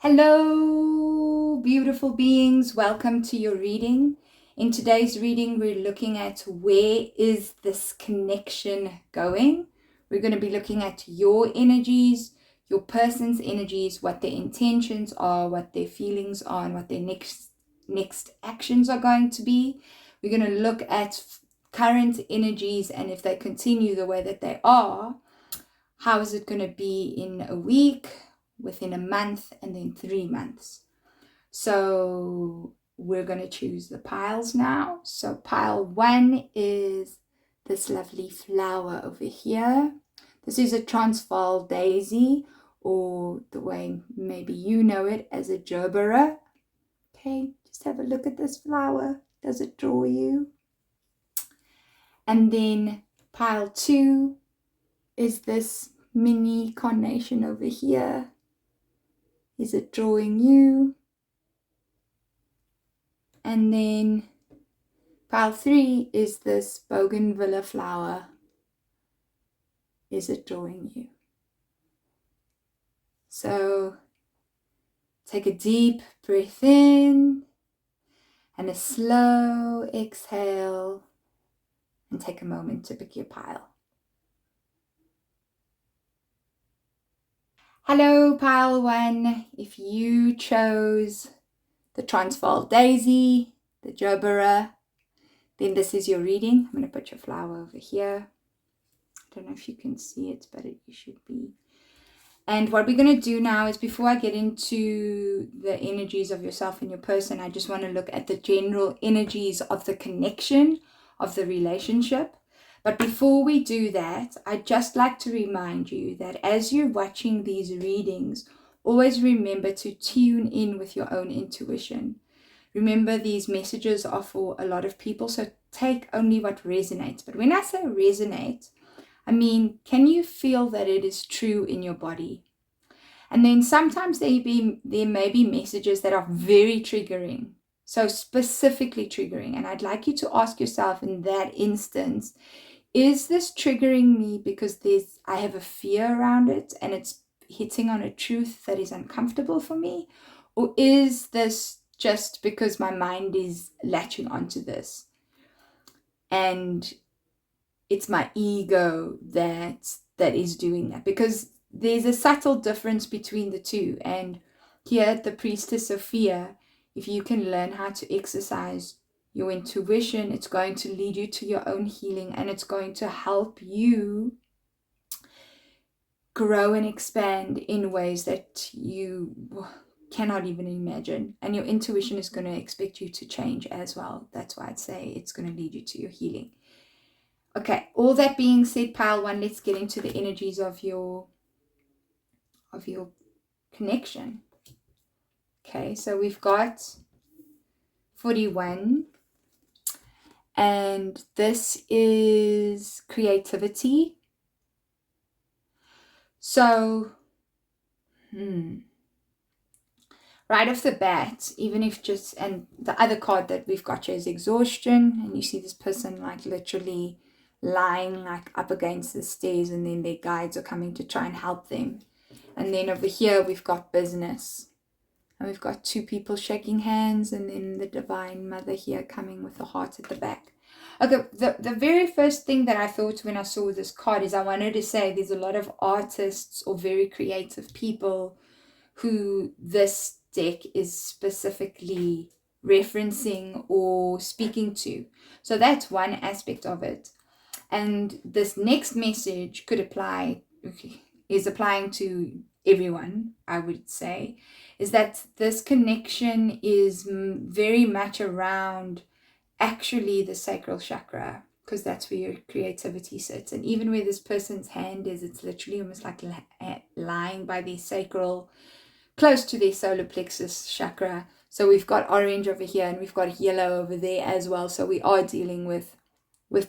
Hello, beautiful beings. Welcome to your reading. In today's reading, we're looking at where is this connection going. We're going to be looking at your energies, your person's energies, what their intentions are, what their feelings are, and what their next actions are going to be. We're going to look at current energies, and if they continue the way that they are, how is it going to be in a week, within a month, and then 3 months. So we're going to choose the piles now. So pile 1 is this lovely flower over here. This is a Transvaal daisy, or the way maybe you know it as a Gerbera. Okay, just have a look at this flower. Does it draw you? And then pile 2 is this mini Carnation over here. Is it drawing you? And then pile 3 is this Bougainvillea flower. Is it drawing you? So take a deep breath in and a slow exhale, and take a moment to pick your pile. Hello, pile 1. If you chose the Transvaal daisy, the Gerbera, then this is your reading. I'm going to put your flower over here. I don't know if you can see it, but you should be. And what we're going to do now is, before I get into the energies of yourself and your person, I just want to look at the general energies of the connection, of the relationship. But before we do that, I'd just like to remind you that as you're watching these readings, always remember to tune in with your own intuition. Remember, these messages are for a lot of people, so take only what resonates. But when I say resonate, I mean, can you feel that it is true in your body? And then sometimes there may be messages that are very triggering, so specifically triggering. And I'd like you to ask yourself in that instance, is this triggering me because I have a fear around it and it's hitting on a truth that is uncomfortable for me? Or is this just because my mind is latching onto this and it's my ego that is doing that? Because there's a subtle difference between the two. And here at the Priestess-sophia, if you can learn how to exercise your intuition, it's going to lead you to your own healing, and it's going to help you grow and expand in ways that you cannot even imagine. And your intuition is going to expect you to change as well. That's why I'd say it's going to lead you to your healing. Okay, all that being said, pile 1, let's get into the energies of your connection. Okay, so we've got 41. And this is creativity. So, right off the bat, even if just, and the other card that we've got here is exhaustion. And you see this person like literally lying like up against the stairs, and then their guides are coming to try and help them. And then over here, we've got business. And we've got 2 people shaking hands, and then the Divine Mother here coming with the heart at the back. Okay, the very first thing that I thought when I saw this card is I wanted to say there's a lot of artists or very creative people who this deck is specifically referencing or speaking to. So that's one aspect of it. And this next message could apply, is applying to everyone, I would say, is that this connection is very much around actually the sacral chakra, because that's where your creativity sits. And even where this person's hand is, it's literally almost like lying by their sacral, close to their solar plexus chakra. So we've got orange over here and we've got yellow over there as well. So we are dealing with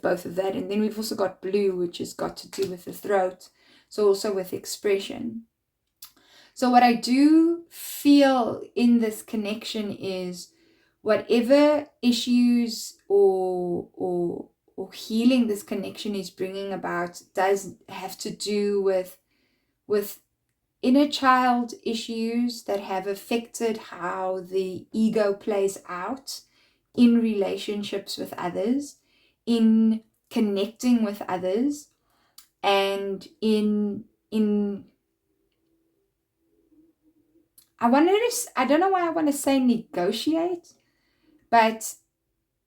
both of that. And then we've also got blue, which has got to do with the throat. So also with expression. So what I do feel in this connection is whatever issues or healing this connection is bringing about does have to do with inner child issues that have affected how the ego plays out in relationships with others, in connecting with others, and in I don't know why I want to say negotiate, but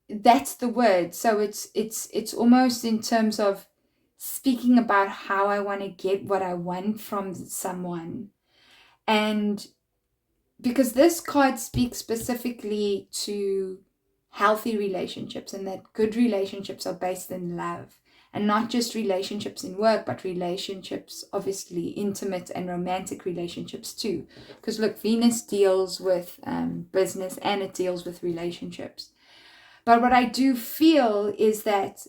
that's the word. So it's almost in terms of speaking about how I want to get what I want from someone. And because this card speaks specifically to healthy relationships, and that good relationships are based in love, and not just relationships in work, but relationships, obviously intimate and romantic relationships too. Because look, Venus deals with business, and it deals with relationships. But what I do feel is that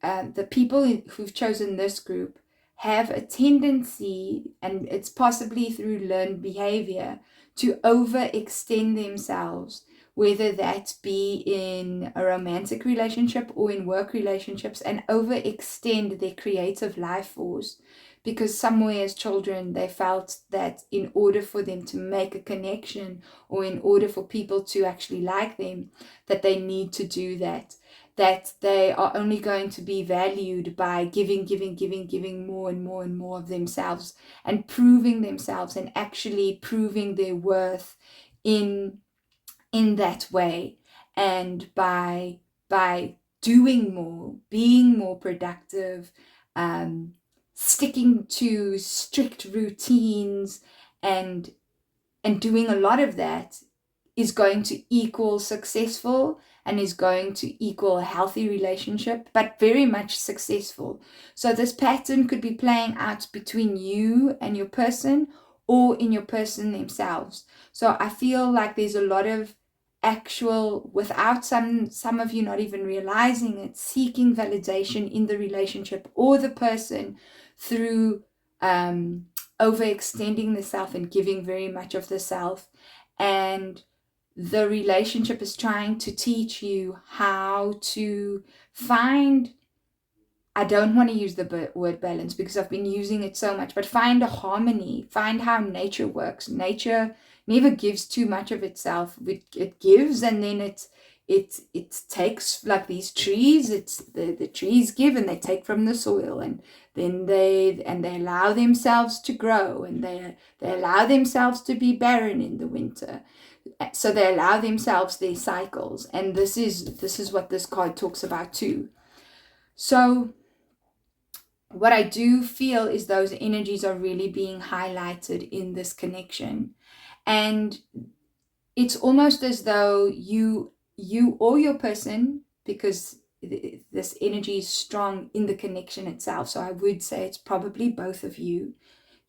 the people who've chosen this group have a tendency, and it's possibly through learned behavior, to overextend themselves, whether that be in a romantic relationship or in work relationships, and overextend their creative life force, because somewhere as children they felt that in order for them to make a connection, or in order for people to actually like them, that they need to do that they are only going to be valued by giving more and more and more of themselves, and proving themselves, and actually proving their worth in that way, and by doing more, being more productive, sticking to strict routines, and doing a lot of that is going to equal successful, and is going to equal a healthy relationship, but very much successful. So this pattern could be playing out between you and your person, or in your person themselves. So I feel like there's a lot of actual, without some of you not even realizing it, seeking validation in the relationship or the person through overextending the self and giving very much of the self. And the relationship is trying to teach you how to find, I don't want to use the word balance because I've been using it so much, but find a harmony, find how nature works. Nature never gives too much of itself. It gives, and then it takes, like these trees, it's the trees give and they take from the soil, and then they allow themselves to grow, and they allow themselves to be barren in the winter. So they allow themselves their cycles, and this is what this card talks about too. So what I do feel is those energies are really being highlighted in this connection, and it's almost as though you or your person, because this energy is strong in the connection itself. So I would say it's probably both of you.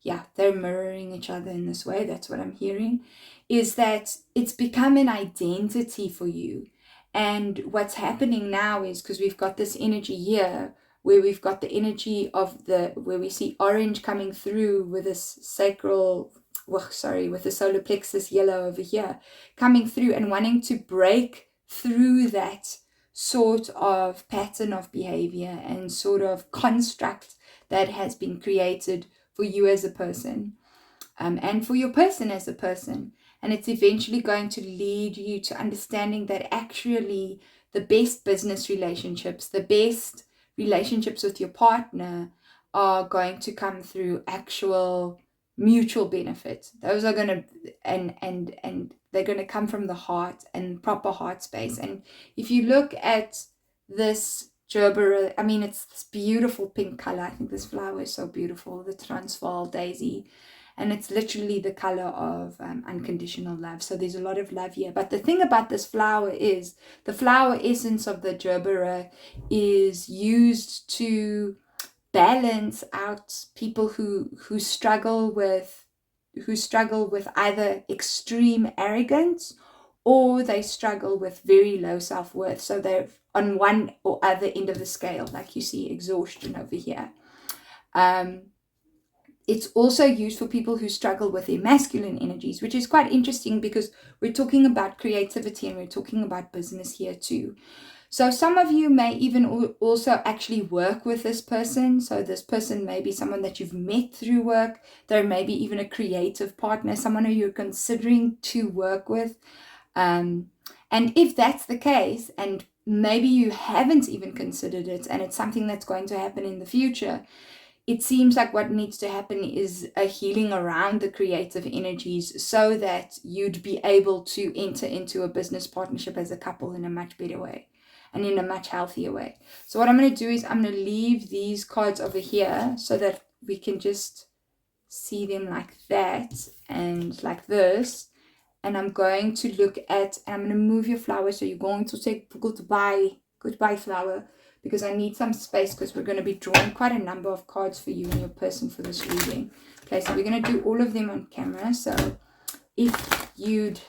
Yeah, they're mirroring each other in this way. That's what I'm hearing, is that it's become an identity for you. And what's happening now is, because we've got this energy here, where we've got the energy of where we see orange coming through with this with the solar plexus yellow over here, coming through and wanting to break through that sort of pattern of behavior and sort of construct that has been created for you as a person, and for your person as a person. And it's eventually going to lead you to understanding that actually the best business relationships, the best relationships with your partner, are going to come through actual mutual benefit. Those are going to, and they're going to come from the heart and proper heart space. And if you look at this Gerbera, I mean, it's this beautiful pink color. I think this flower is so beautiful, the Transvaal daisy. And it's literally the color of unconditional love. So there's a lot of love here. But the thing about this flower is, the flower essence of the Gerbera is used to balance out people who struggle with either extreme arrogance, or they struggle with very low self-worth. So they're on one or other end of the scale, like you see exhaustion over here. It's also used for people who struggle with their masculine energies, which is quite interesting because we're talking about creativity and we're talking about business here too. So some of you may even also actually work with this person. So this person may be someone that you've met through work. There may be even a creative partner, someone who you're considering to work with. And if that's the case, and maybe you haven't even considered it, and it's something that's going to happen in the future, it seems like what needs to happen is a healing around the creative energies so that you'd be able to enter into a business partnership as a couple in a much better way and in a much healthier way. So what I'm going to do is I'm going to leave these cards over here so that we can just see them like that and like this. And I'm going to look at, and I'm going to move your flower. So you're going to say goodbye flower, because I need some space because we're going to be drawing quite a number of cards for you and your person for this reading. Okay, so we're going to do all of them on camera. So if you'd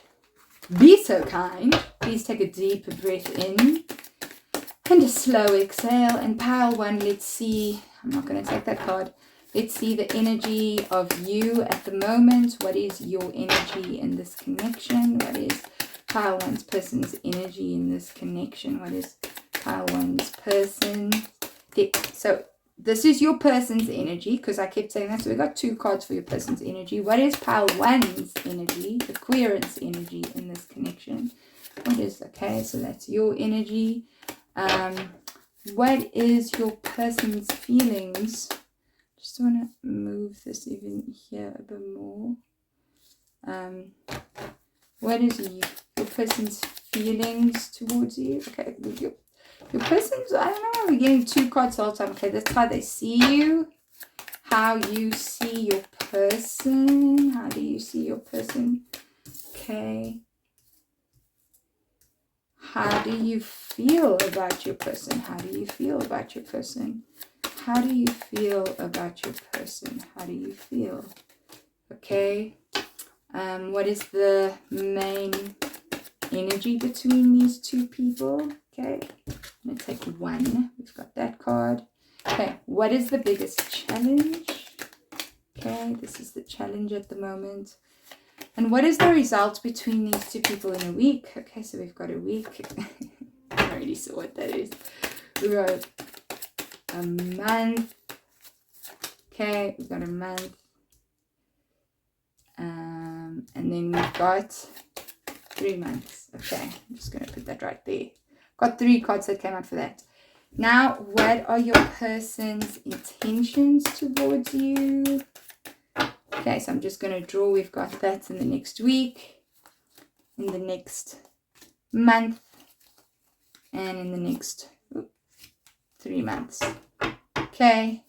be so kind, please take a deep breath in and a slow exhale. And pile one, let's see. I'm not going to take that card. Let's see the energy of you at the moment. What is your energy in this connection? What is pile one's person's energy in this connection? What is pile one's person? So this is your person's energy, because I kept saying that. So we got 2 cards for your person's energy. What is pile one's energy, the queerance energy in this connection? What is, okay, so that's your energy. What is your person's feelings? Just want to move this even here a bit more. What is your person's feelings towards you? Okay, your person's, I don't know, we're getting 2 cards all the time. Okay, that's how they see you. How you see your person. How do you see your person? Okay. How do you feel about your person? How do you feel about your person? How do you feel about your person? How do you feel? Okay. What is the main energy between these 2 people? Okay. I'm going to take 1. We've got that card. Okay. What is the biggest challenge? Okay. This is the challenge at the moment. And what is the result between these 2 people in a week? Okay. So we've got a week. I already saw what that is. We got a month. Okay, we've got a month. And then we've got 3 months. Okay, I'm just going to put that right there. Got 3 cards that came out for that. Now, what are your person's intentions towards you? Okay, so I'm just going to draw. We've got that in the next week, in the next month, and in the next 3 months. Okay,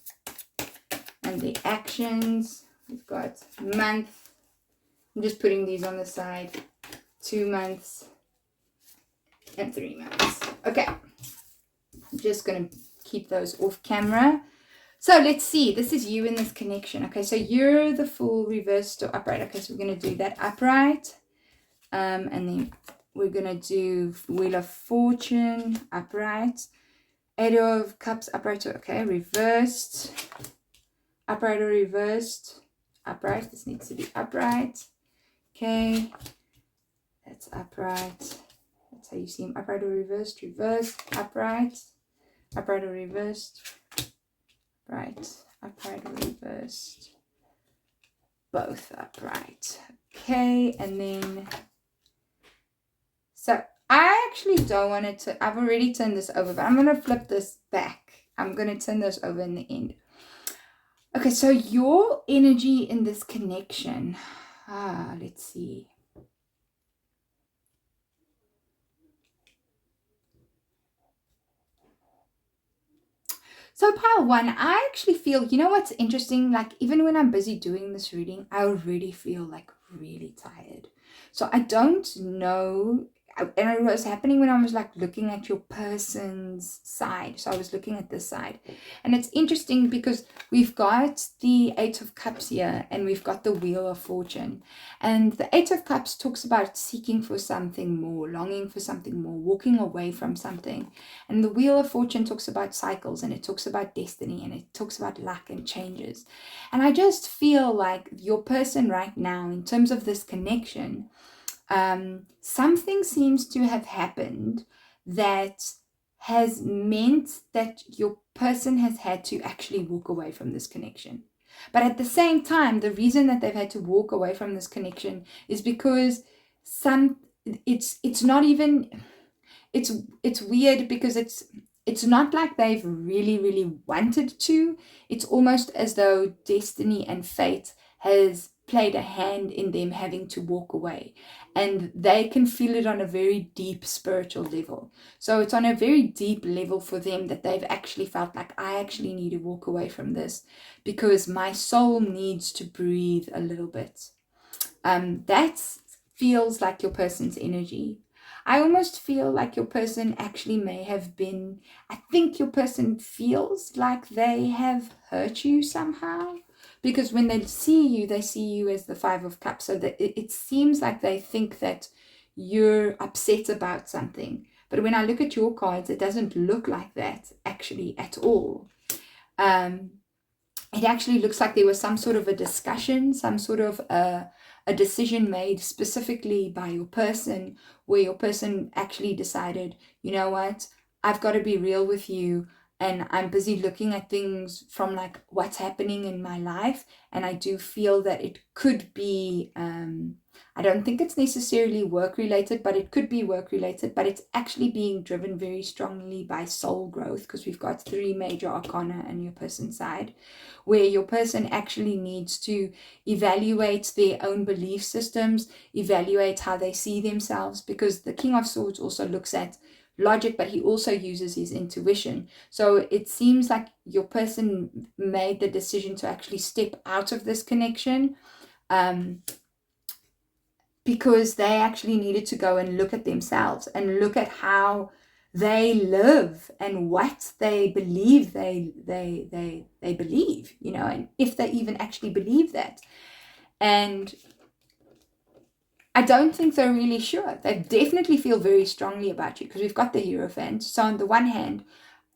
and the actions, we've got month. I'm just putting these on the side. 2 months and 3 months. Okay, I'm just going to keep those off camera. So let's see, this is you in this connection. Okay, so you're the Fool reversed or upright. Okay, so we're going to do that upright. And then we're going to do Wheel of Fortune upright. 8 of Cups upright. Okay, reversed. Upright or reversed. Upright. This needs to be upright. Okay, that's upright. That's how you see them. Upright or reversed. Reversed. Upright. Upright or reversed. Right. Upright or reversed. Both upright. Okay, and then so I actually don't want it to, I've already turned this over, but I'm going to flip this back. I'm going to turn this over in the end. Okay, so your energy in this connection. Let's see. So pile 1, I actually feel, you know what's interesting? Like even when I'm busy doing this reading, I already feel like really tired. So I don't know, and it was happening when I was like looking at your person's side. So I was looking at this side, and it's interesting because we've got the 8 of Cups here and we've got the Wheel of Fortune, and the 8 of Cups talks about seeking for something more, longing for something more, walking away from something, and the Wheel of Fortune talks about cycles, and it talks about destiny, and it talks about luck and changes. And I just feel like your person right now, in terms of this connection, something seems to have happened that has meant that your person has had to actually walk away from this connection. But at the same time, the reason that they've had to walk away from this connection is because it's not even, it's weird because it's not like they've really wanted to. It's almost as though destiny and fate has played a hand in them having to walk away, and they can feel it on a very deep spiritual level. So it's on a very deep level for them that they've actually felt like, I actually need to walk away from this because my soul needs to breathe a little bit. That feels like your person's energy. I almost feel like your person actually may have been, I think your person feels like they have hurt you somehow, because when they see you as the Five of Cups. So that it seems like they think that you're upset about something. But when I look at your cards, it doesn't look like that actually at all. It actually looks like there was some sort of a discussion, some sort of a decision made specifically by your person, where your person actually decided, you know what, I've got to be real with you, and I'm busy looking at things from like what's happening in my life, and I do feel that it could be, I don't think it's necessarily work related, but it could be work related, but it's actually being driven very strongly by soul growth, because we've got 3 major arcana on your person's side, where your person actually needs to evaluate their own belief systems, evaluate how they see themselves, because the King of Swords also looks at logic, but he also uses his intuition. So it seems like your person made the decision to actually step out of this connection, because they actually needed to go and look at themselves and look at how they live and what they believe they believe, you know, and if they even actually believe that. And I don't think they're really sure. They definitely feel very strongly about you, because we've got the Hierophant. So on the one hand,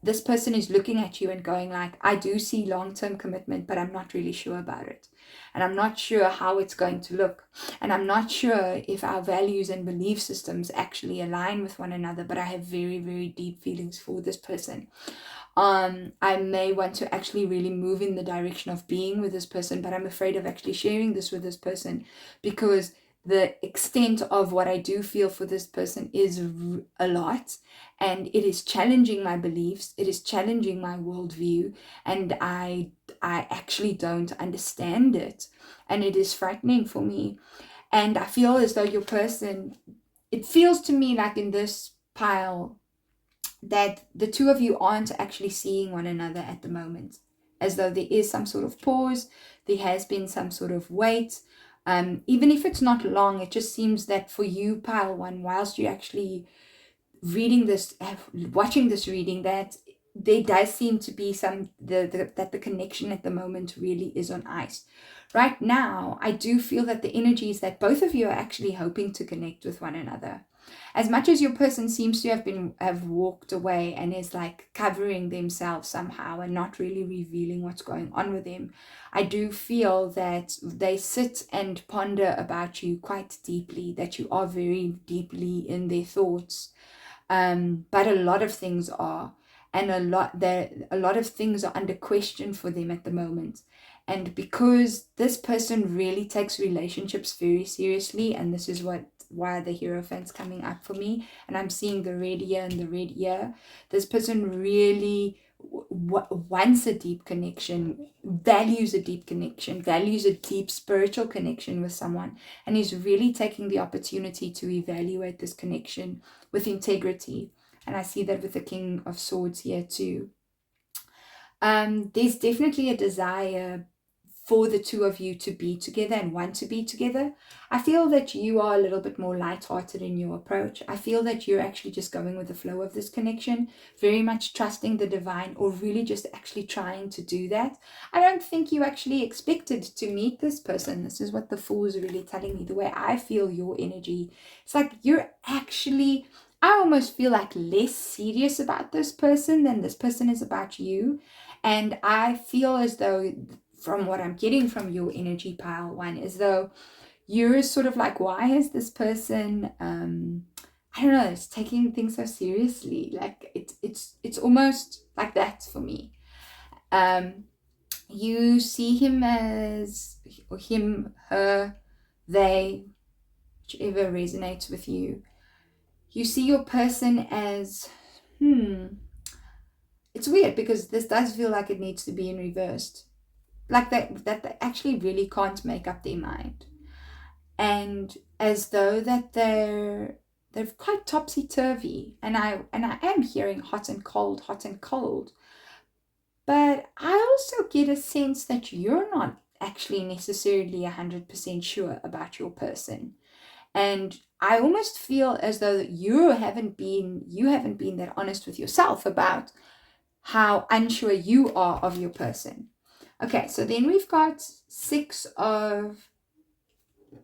this person is looking at you and going like, I do see long-term commitment, but I'm not really sure about it. And I'm not sure how it's going to look. And I'm not sure if our values and belief systems actually align with one another, but I have very deep feelings for this person. I may want to actually really move in the direction of being with this person, but I'm afraid of actually sharing this with this person, because the extent of what I do feel for this person is a lot, and it is challenging my beliefs, it is challenging my worldview, and I actually don't understand it, and it is frightening for me. And I feel as though your person, it feels to me like in this pile that the two of you aren't actually seeing one another at the moment, as though there is some sort of pause, there has been some sort of wait. Even if it's not long, it just seems that for you, pile 1, whilst you're actually reading this, watching this reading, that there does seem to be that the connection at the moment really is on ice. Right now, I do feel that the energy is that both of you are actually hoping to connect with one another. As much as your person seems to have walked away and is like covering themselves somehow and not really revealing what's going on with them, I do feel that they sit and ponder about you quite deeply, that you are very deeply in their thoughts. But a lot of things are, and a lot of things are under question for them at the moment. And because this person really takes relationships very seriously, and this is why the Hierophant's coming up for me, and I'm seeing the red here and the red here, this person really wants a deep connection, values a deep connection, values a deep spiritual connection with someone, and is really taking the opportunity to evaluate this connection with integrity. And I see that with the King of Swords here too. There's definitely a desire for the two of you to be together and want to be together. I feel that you are a little bit more lighthearted in your approach. I feel that you're actually just going with the flow of this connection, very much trusting the divine, or really just actually trying to do that. I don't think you actually expected to meet this person. This is what the Fool is really telling me. The way I feel your energy, it's like you're actually, I almost feel like less serious about this person than this person is about you. And I feel as though, from what I'm getting from your energy, pile 1, as though you're sort of like, why has this person I don't know, it's taking things so seriously. Like it's almost like that for me. You see him as, or him, her, they, whichever resonates with you. You see your person as, it's weird because this does feel like it needs to be in reversed. Like that they actually really can't make up their mind. And as though that they're quite topsy-turvy. And I am hearing hot and cold, hot and cold. But I also get a sense that you're not actually necessarily 100% sure about your person. And I almost feel as though you haven't been that honest with yourself about how unsure you are of your person. Okay, so then we've got 6 of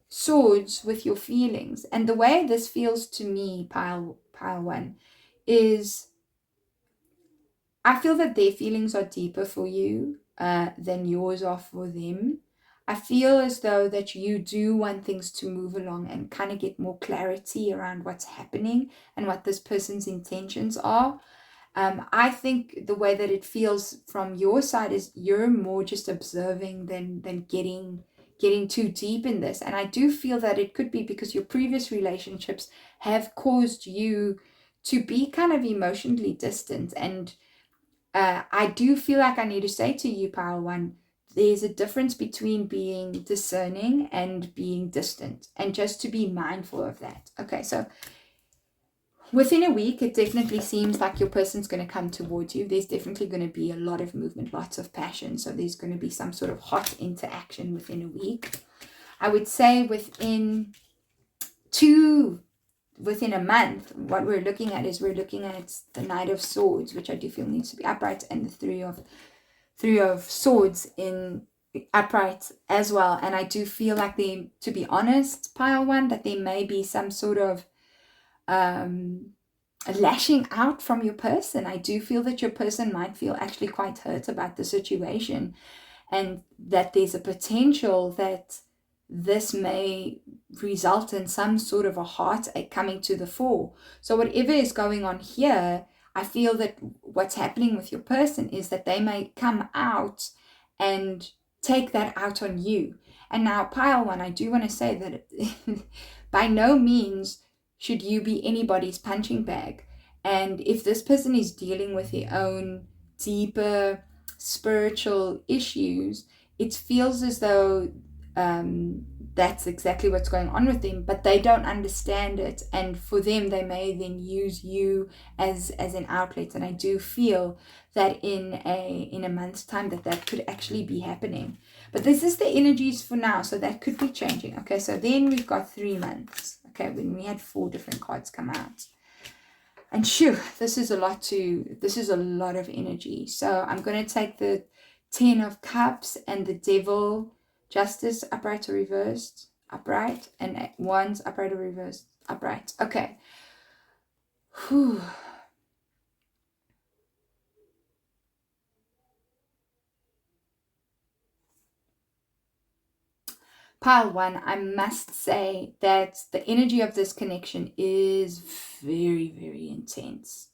Swords with your feelings. And the way this feels to me, pile 1, is I feel that their feelings are deeper for you than yours are for them. I feel as though that you do want things to move along and kind of get more clarity around what's happening and what this person's intentions are. I think the way that it feels from your side is you're more just observing than getting too deep in this. And I do feel that it could be because your previous relationships have caused you to be kind of emotionally distant. And I do feel like I need to say to you, Pile 1, there's a difference between being discerning and being distant, and just to be mindful of that. Okay, so within a week, it definitely seems like your person's going to come towards you. There's definitely going to be a lot of movement, lots of passion. So there's going to be some sort of hot interaction within a week. I would say within a month, what we're looking at is the Knight of Swords, which I do feel needs to be upright, and the Three of Swords in upright as well. And I do feel like to be honest, Pile 1, that there may be some sort of lashing out from your person. I do feel that your person might feel actually quite hurt about the situation, and that there's a potential that this may result in some sort of a heartache coming to the fore. So whatever is going on here, I feel that what's happening with your person is that they may come out and take that out on you. And now, Pile 1, I do want to say that by no means should you be anybody's punching bag. And if this person is dealing with their own deeper spiritual issues, it feels as though that's exactly what's going on with them, but they don't understand it. And for them, they may then use you as an outlet. And I do feel that in a month's time that could actually be happening. But this is the energies for now, so that could be changing. Okay, so then we've got 3 months. Okay, when we had 4 different cards come out. And shoo, this is a lot of energy. So I'm going to take the 10 of Cups and the Devil, Justice, upright or reversed, upright, and Wands, upright or reversed, upright. Okay. Whew. Pile 1, I must say that the energy of this connection is very, very intense.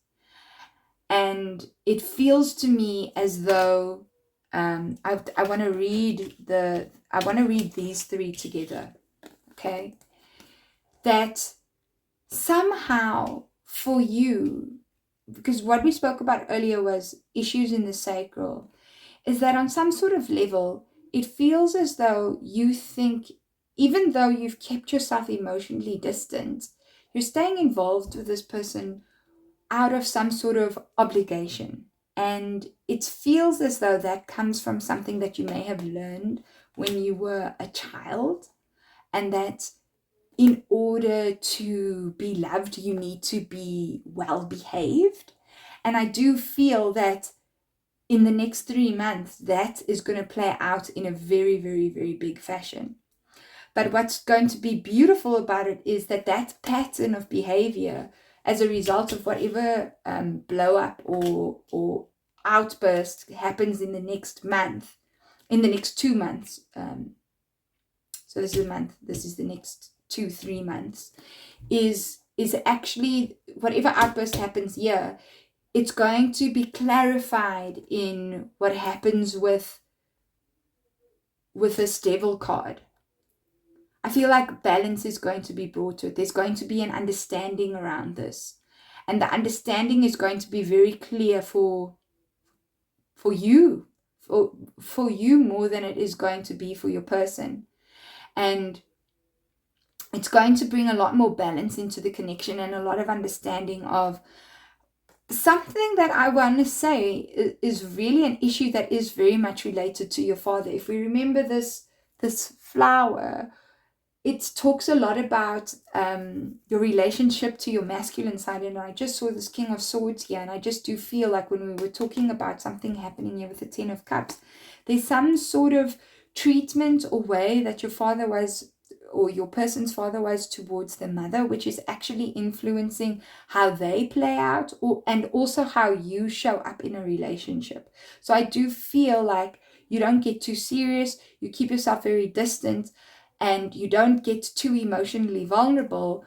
And it feels to me as though I want to read these 3 together. Okay? That somehow for you, because what we spoke about earlier was issues in the sacral, is that on some sort of level, it feels as though you think, even though you've kept yourself emotionally distant, you're staying involved with this person out of some sort of obligation. And it feels as though that comes from something that you may have learned when you were a child, and that in order to be loved, you need to be well behaved. And I do feel that in the next 3 months, that is going to play out in a very, very, very big fashion. But what's going to be beautiful about it is that pattern of behavior, as a result of whatever blow up or outburst happens in the next month, in the next 2 months. So this is a month, this is the next 2-3 months, is is actually, whatever outburst happens here, it's going to be clarified in what happens with this devil card. I feel like balance is going to be brought to it. There's going to be an understanding around this. And the understanding is going to be very clear for you, for you more than it is going to be for your person. And it's going to bring a lot more balance into the connection and a lot of understanding of something that I want to say is really an issue that is very much related to your father. If we remember this flower, it talks a lot about your relationship to your masculine side. And I just saw this King of Swords here, and I just do feel like when we were talking about something happening here with the Ten of Cups, there's some sort of treatment or way that your father was, or your person's father was, towards the mother, which is actually influencing how they play out, and also how you show up in a relationship. So I do feel like you don't get too serious, you keep yourself very distant, and you don't get too emotionally vulnerable,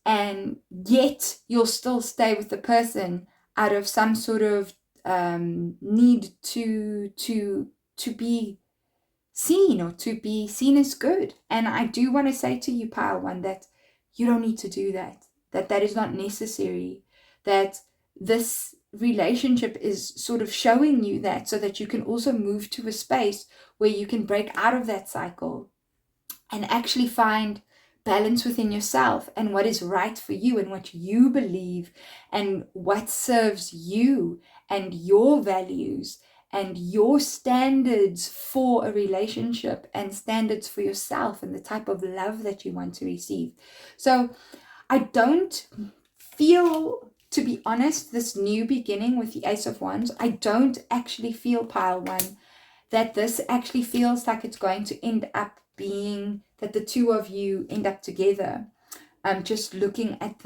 and yet you'll still stay with the person out of some sort of need to be seen, or to be seen as good. And I do want to say to you, Pile One, that you don't need to do that, that is not necessary, that this relationship is sort of showing you that, so that you can also move to a space where you can break out of that cycle and actually find balance within yourself and what is right for you and what you believe and what serves you and your values and your standards for a relationship and standards for yourself and the type of love that you want to receive. So I don't feel, to be honest, this new beginning with the Ace of Wands, I don't actually feel, Pile One, that this actually feels like it's going to end up being that the two of you end up together. Just looking at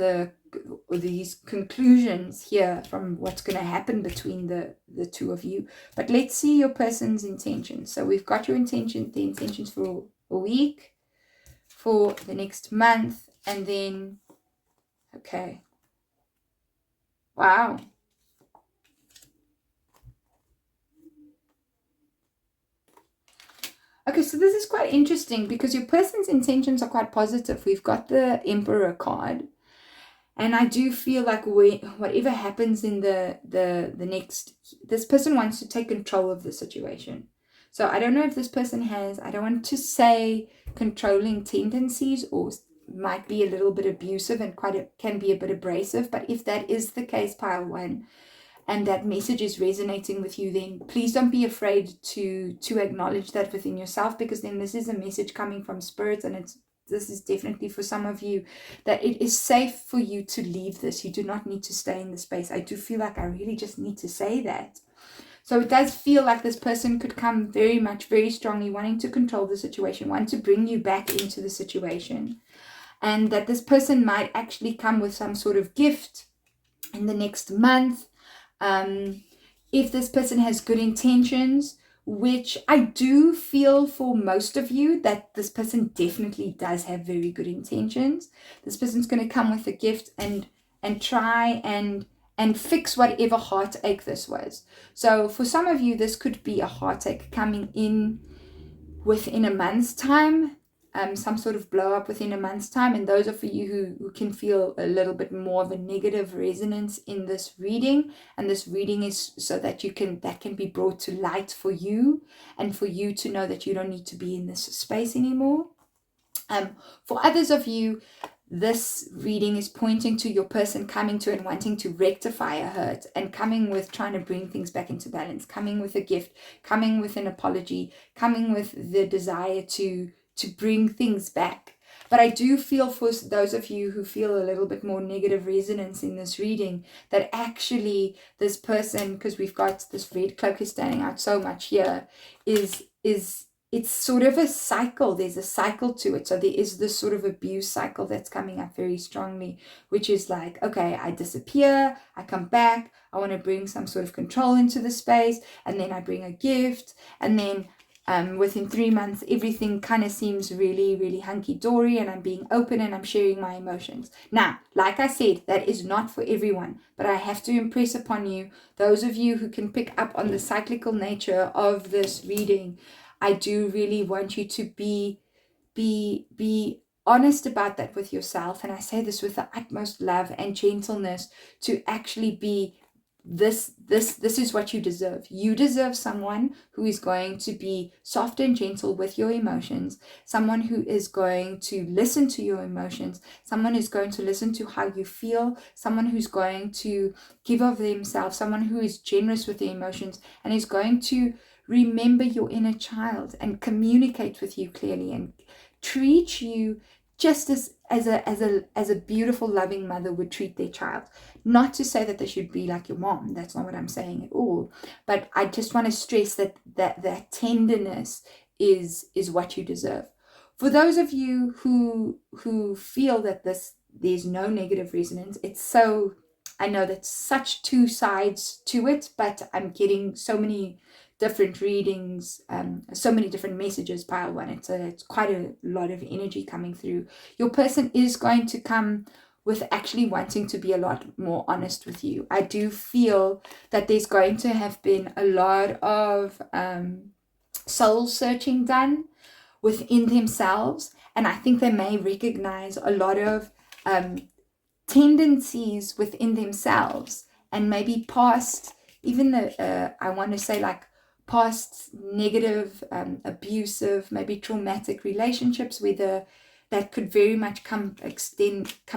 these conclusions here from what's going to happen between the two of you. But let's see your person's intentions. So we've got your intention, the intentions for a week, for the next month, and then, okay, wow. Okay, so this is quite interesting because your person's intentions are quite positive. We've got the Emperor card. And I do feel like whatever happens in the next, this person wants to take control of the situation. So I don't know if this person has, I don't want to say controlling tendencies, or might be a little bit abusive and can be a bit abrasive. But if that is the case, Pile One, and that message is resonating with you, then please don't be afraid to acknowledge that within yourself, because then this is a message coming from Spirit, and this is definitely for some of you, that it is safe for you to leave this. You do not need to stay in the space. I do feel like I really just need to say that. So it does feel like this person could come very strongly wanting to control the situation, wanting to bring you back into the situation. And that this person might actually come with some sort of gift in the next month. If this person has good intentions, which I do feel for most of you that this person definitely does have very good intentions. This person's going to come with a gift and try and fix whatever heartache this was. So for some of you, this could be a heartache coming in within a month's time. Some sort of blow up within a month's time. And those are for you who can feel a little bit more of a negative resonance in this reading. And this reading is so that that can be brought to light for you, and for you to know that you don't need to be in this space anymore. For others of you, this reading is pointing to your person coming to and wanting to rectify a hurt, and coming with trying to bring things back into balance, coming with a gift, coming with an apology, coming with the desire to bring things back. But I do feel for those of you who feel a little bit more negative resonance in this reading, that actually this person, because we've got this red cloak is standing out so much here, is it's sort of a cycle. There's a cycle to it. So there is this sort of abuse cycle that's coming up very strongly, which is like, okay, I disappear, I come back, I want to bring some sort of control into the space, and then I bring a gift, and then within 3 months, everything kind of seems really, really hunky-dory, and I'm being open and I'm sharing my emotions. Now, like I said, that is not for everyone, but I have to impress upon you, those of you who can pick up on the cyclical nature of this reading, I do really want you to be honest about that with yourself. And I say this with the utmost love and gentleness, to actually be this is what you deserve. You deserve someone who is going to be soft and gentle with your emotions, someone who is going to listen to your emotions, someone who's going to listen to how you feel, someone who's going to give of themselves, someone who is generous with their emotions and is going to remember your inner child and communicate with you clearly and treat you just as a beautiful, loving mother would treat their child. Not to say that they should be like your mom. That's not what I'm saying at all. But I just want to stress that tenderness is what you deserve. For those of you who feel that there's no negative resonance, I know that's such two sides to it, but I'm getting so many different readings, so many different messages pile one. It's quite a lot of energy coming through. Your person is going to come with actually wanting to be a lot more honest with you. I do feel that there's going to have been a lot of soul searching done within themselves, and I think they may recognize a lot of tendencies within themselves, and maybe past, even I want to say like past negative, abusive, maybe traumatic relationships, whether that could very much come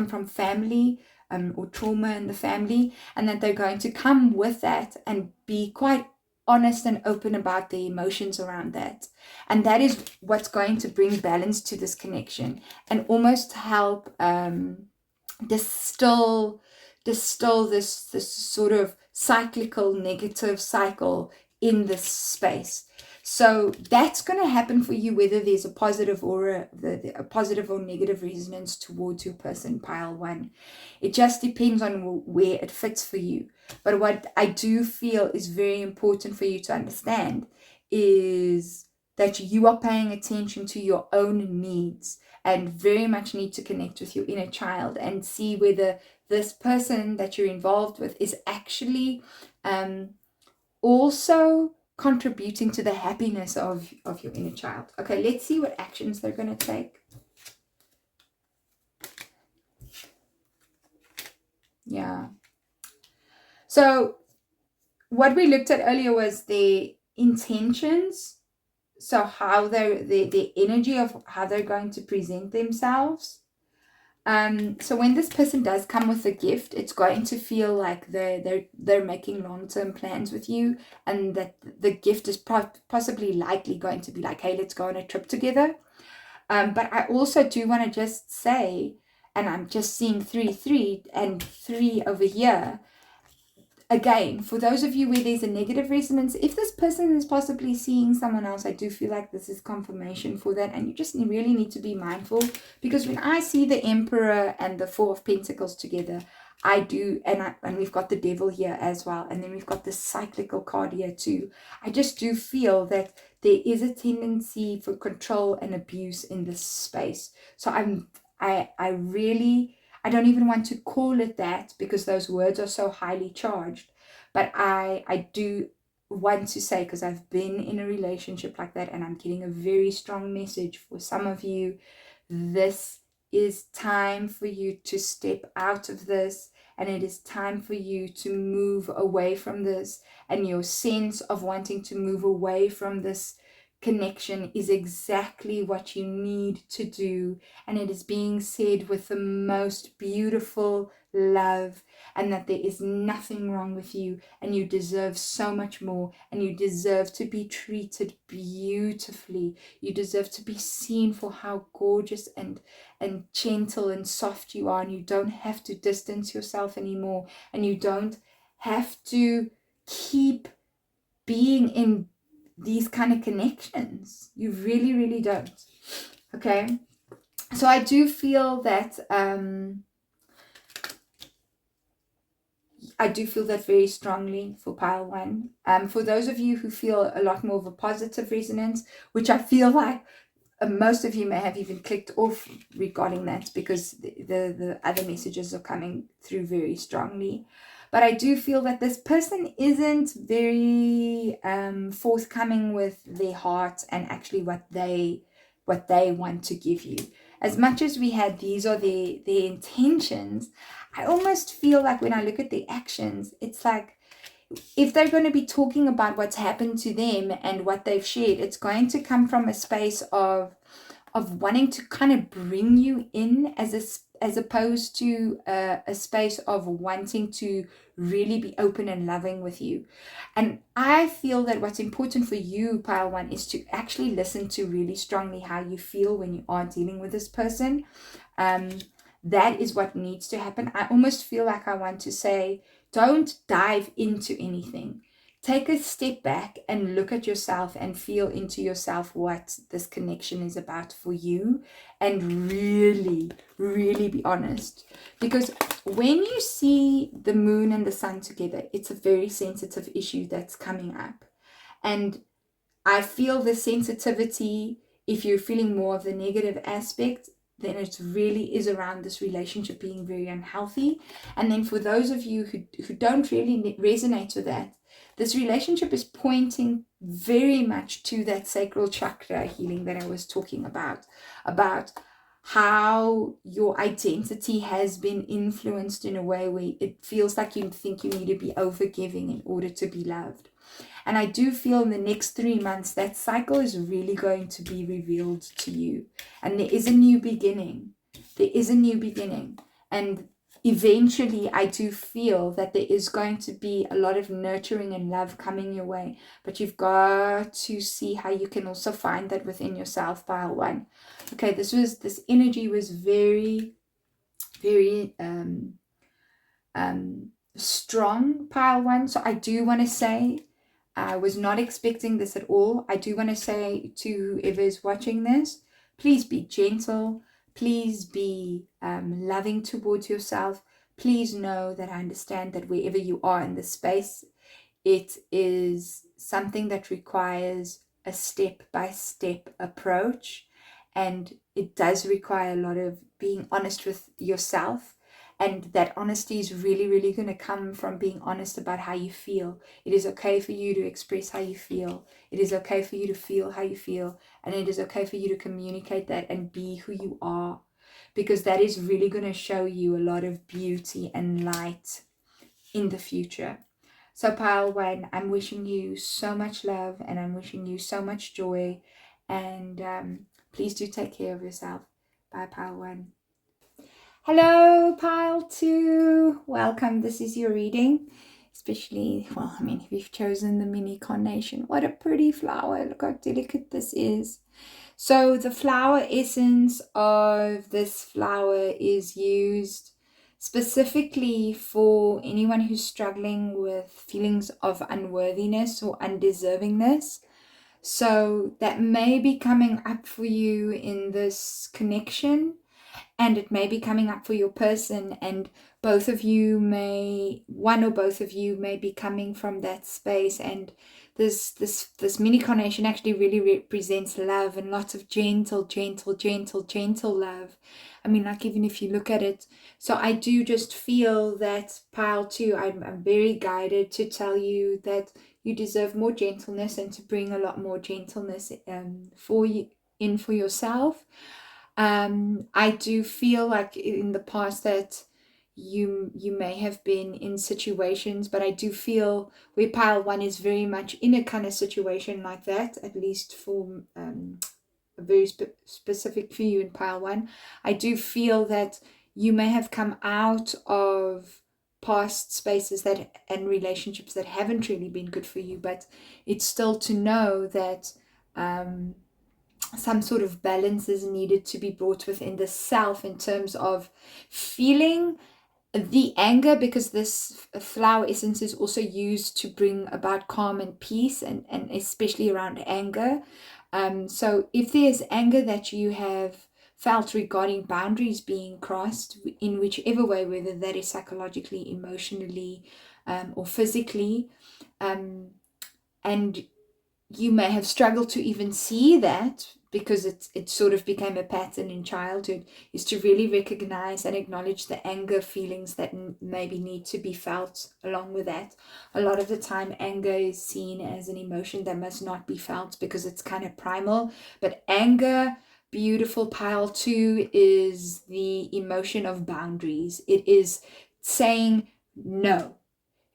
from family, or trauma in the family, and that they're going to come with that and be quite honest and open about the emotions around that. And that is what's going to bring balance to this connection and almost help distill this sort of cyclical negative cycle in this space. So that's going to happen for you, whether there's a positive or a positive or negative resonance towards your person, pile one. It just depends on where it fits for you. But what I do feel is very important for you to understand is that you are paying attention to your own needs and very much need to connect with your inner child and see whether this person that you're involved with is actually also contributing to the happiness of your inner child. Okay, let's see what actions they're going to take. Yeah. So what we looked at earlier was the intentions. So how the energy of how they're going to present themselves. So when this person does come with a gift, it's going to feel like they're making long-term plans with you, and that the gift is possibly likely going to be like, hey, let's go on a trip together. But I also do want to just say, and I'm just seeing 3 and 3 over here. Again, for those of you where there's a negative resonance, if this person is possibly seeing someone else, I do feel like this is confirmation for that. And you just really need to be mindful, because when I see the Emperor and the 4 of Pentacles together, I do, and we've got the Devil here as well. And then we've got the cyclical card here too. I just do feel that there is a tendency for control and abuse in this space. So I don't even want to call it that, because those words are so highly charged. But I do want to say, because I've been in a relationship like that, and I'm getting a very strong message for some of you. This is time for you to step out of this, and it is time for you to move away from this. And your sense of wanting to move away from this connection is exactly what you need to do, and it is being said with the most beautiful love, and that there is nothing wrong with you, and you deserve so much more, and you deserve to be treated beautifully. You deserve to be seen for how gorgeous and gentle and soft you are, and you don't have to distance yourself anymore, and you don't have to keep being in these kind of connections. You really, really don't. Okay, so I do feel that I do feel that very strongly for pile 1. For those of you who feel a lot more of a positive resonance, which I feel like most of you may have even clicked off regarding that, because the other messages are coming through very strongly. But I do feel that this person isn't very forthcoming with their heart and actually what they want to give you. As much as we had these are their intentions, I almost feel like when I look at their actions, it's like if they're going to be talking about what's happened to them and what they've shared, it's going to come from a space of wanting to kind of bring you in as opposed to a space of wanting to really be open and loving with you. And I feel that what's important for you, pile 1, is to actually listen to really strongly how you feel when you are dealing with this person. That is what needs to happen. I almost feel like I want to say, don't dive into anything. Take a step back and look at yourself and feel into yourself what this connection is about for you, and really, really be honest. Because when you see the moon and the sun together, it's a very sensitive issue that's coming up. And I feel the sensitivity, if you're feeling more of the negative aspect, then it really is around this relationship being very unhealthy. And then for those of you who don't really resonate with that, this relationship is pointing very much to that sacral chakra healing that I was talking about how your identity has been influenced in a way where it feels like you think you need to be overgiving in order to be loved. And I do feel in the next 3 months, that cycle is really going to be revealed to you. And there is a new beginning. There is a new beginning. And eventually, I do feel that there is going to be a lot of nurturing and love coming your way. But you've got to see how you can also find that within yourself, pile 1. Okay, this energy was very, very strong, pile 1. So I do want to say, I was not expecting this at all. I do want to say to whoever is watching this, please be gentle. Please be loving towards yourself. Please know that I understand that wherever you are in this space, it is something that requires a step-by-step approach. And it does require a lot of being honest with yourself. And that honesty is really, really going to come from being honest about how you feel. It is okay for you to express how you feel. It is okay for you to feel how you feel. And it is okay for you to communicate that and be who you are. Because that is really going to show you a lot of beauty and light in the future. So pile 1, I'm wishing you so much love and I'm wishing you so much joy. And please do take care of yourself. Bye, pile 1. Hello, pile 2. Welcome. This is your reading. Especially, well, I mean, if you've chosen the mini Carnation, what a pretty flower. Look how delicate this is. So the flower essence of this flower is used specifically for anyone who's struggling with feelings of unworthiness or undeservingness. So that may be coming up for you in this connection. And it may be coming up for your person, and both of you one or both of you may be coming from that space. And this mini Carnation actually really represents love and lots of gentle love. I mean, like, even if you look at it. So I do just feel that pile 2, I'm very guided to tell you that you deserve more gentleness and to bring a lot more gentleness for yourself. I do feel like in the past that you may have been in situations, but I do feel where pile 1 is very much in a kind of situation like that, at least for a very specific for you in pile 1. I do feel that you may have come out of past spaces and relationships that haven't really been good for you, but it's still to know that some sort of balance is needed to be brought within the self in terms of feeling the anger, because this flower essence is also used to bring about calm and peace, and especially around anger. So if there's anger that you have felt regarding boundaries being crossed in whichever way, whether that is psychologically, emotionally, or physically. And you may have struggled to even see that because it sort of became a pattern in childhood, is to really recognize and acknowledge the anger feelings that maybe need to be felt along with that. A lot of the time, anger is seen as an emotion that must not be felt because it's kind of primal. But anger, beautiful pile 2, is the emotion of boundaries. It is saying no.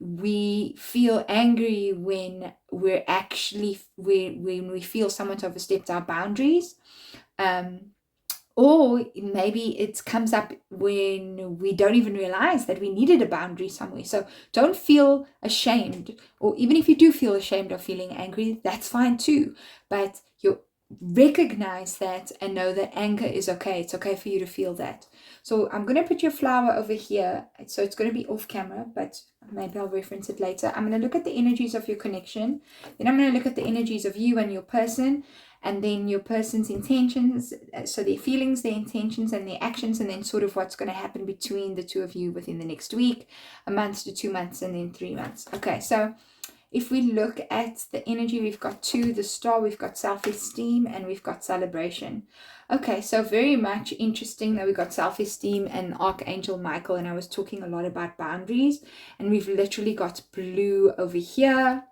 We feel angry when when we feel someone's overstepped our boundaries, or maybe it comes up when we don't even realize that we needed a boundary somewhere. So don't feel ashamed, or even if you do feel ashamed of feeling angry, that's fine too. But you recognize that and know that anger is okay. It's okay for you to feel that. So I'm going to put your flower over here. So it's going to be off camera, but maybe I'll reference it later. I'm going to look at the energies of your connection. Then I'm going to look at the energies of you and your person, and then your person's intentions, so their feelings, their intentions, and their actions, and then sort of what's going to happen between the two of you within the next week, a month to 2 months, and then 3 months. Okay, so if we look at the energy, we've got 2, the star, we've got self-esteem, and we've got celebration. Okay, so very much interesting that we got self-esteem and Archangel Michael, and I was talking a lot about boundaries, and we've literally got blue over here,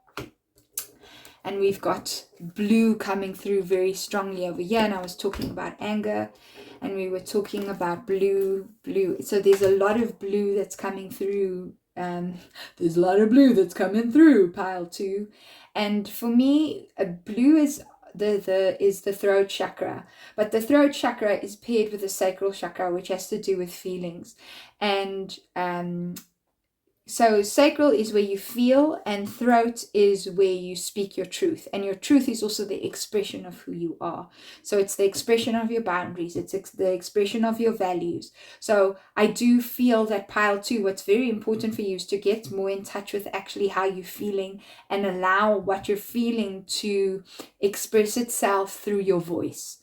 and we've got blue coming through very strongly over here, and I was talking about anger, and we were talking about blue. So there's a lot of blue that's coming through. There's a lot of blue that's coming through pile 2, and for me, blue is the throat chakra, but the throat chakra is paired with the sacral chakra, which has to do with feelings, and so sacral is where you feel, and throat is where you speak your truth. And your truth is also the expression of who you are. So it's the expression of your boundaries. It's the expression of your values. So I do feel that pile 2, what's very important for you is to get more in touch with actually how you're feeling, and allow what you're feeling to express itself through your voice.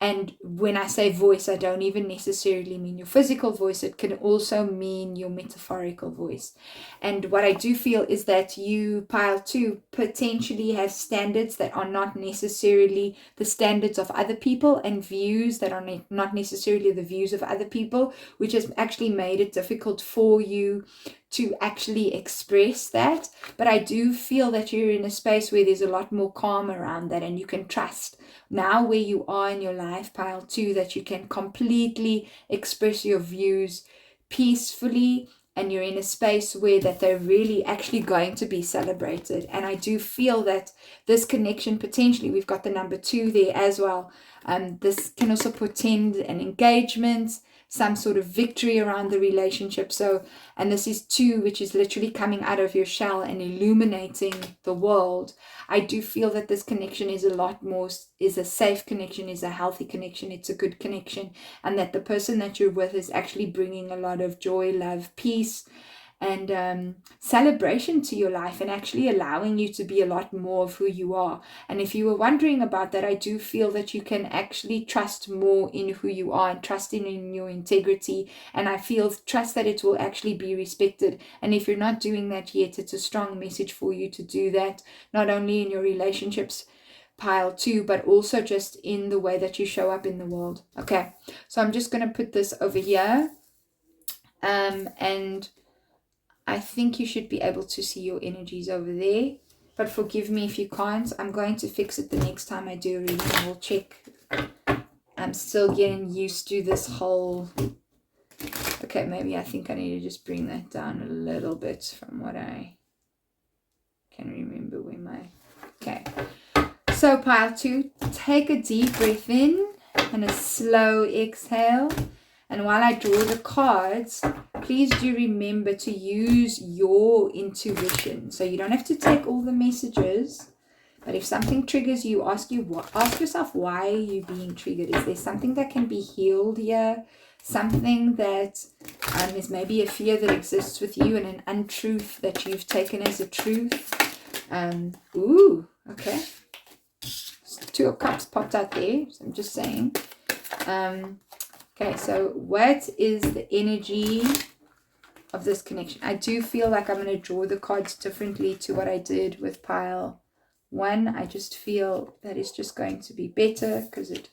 And when I say voice, I don't even necessarily mean your physical voice. It can also mean your metaphorical voice. And what I do feel is that you, pile 2, potentially have standards that are not necessarily the standards of other people, and views that are not necessarily the views of other people, which has actually made it difficult for you to actually express that. But I do feel that you're in a space where there's a lot more calm around that, and you can trust now where you are in your life, pile 2, that you can completely express your views peacefully, and you're in a space where that they're really actually going to be celebrated. And I do feel that this connection, potentially, we've got the number 2 there as well. This can also portend an engagement, some sort of victory around the relationship. So, and this is 2, which is literally coming out of your shell and illuminating the world. I do feel that this connection is a lot more, is a safe connection, is a healthy connection, it's a good connection, and that the person that you're with is actually bringing a lot of joy, love, peace, and celebration to your life, and actually allowing you to be a lot more of who you are. And if you were wondering about that, I do feel that you can actually trust more in who you are, and trust in your integrity, and I feel trust that it will actually be respected. And if you're not doing that yet, it's a strong message for you to do that, not only in your relationships, pile 2, but also just in the way that you show up in the world. Okay, so I'm just going to put this over here, and I think you should be able to see your energies over there, but forgive me if you can't. I'm going to fix it the next time I do a reading. We'll check. I'm still getting used to this whole... Okay, maybe I think I need to just bring that down a little bit from what I can remember where my... Okay, so pile 2, take a deep breath in and a slow exhale. And while I draw the cards, please do remember to use your intuition. So you don't have to take all the messages, but if something triggers you, ask yourself, why are you being triggered? Is there something that can be healed here? Something that is maybe a fear that exists with you, and an untruth that you've taken as a truth. Ooh, okay. 2 of Cups popped out there, so I'm just saying. Okay, so what is the energy of this connection? I do feel like I'm going to draw the cards differently to what I did with pile 1. I just feel that it's just going to be better because it's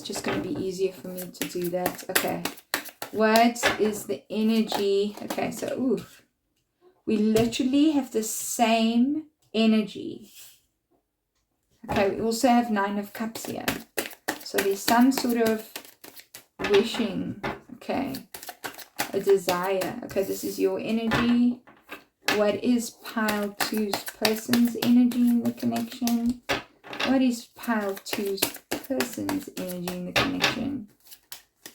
just going to be easier for me to do that. Okay, what is the energy? Okay, so we literally have the same energy. Okay, we also have 9 of Cups here. So there's some sort of wishing, okay, a desire. Okay, this is your energy. What is pile 2's person's energy in the connection? What is pile 2's person's energy in the connection?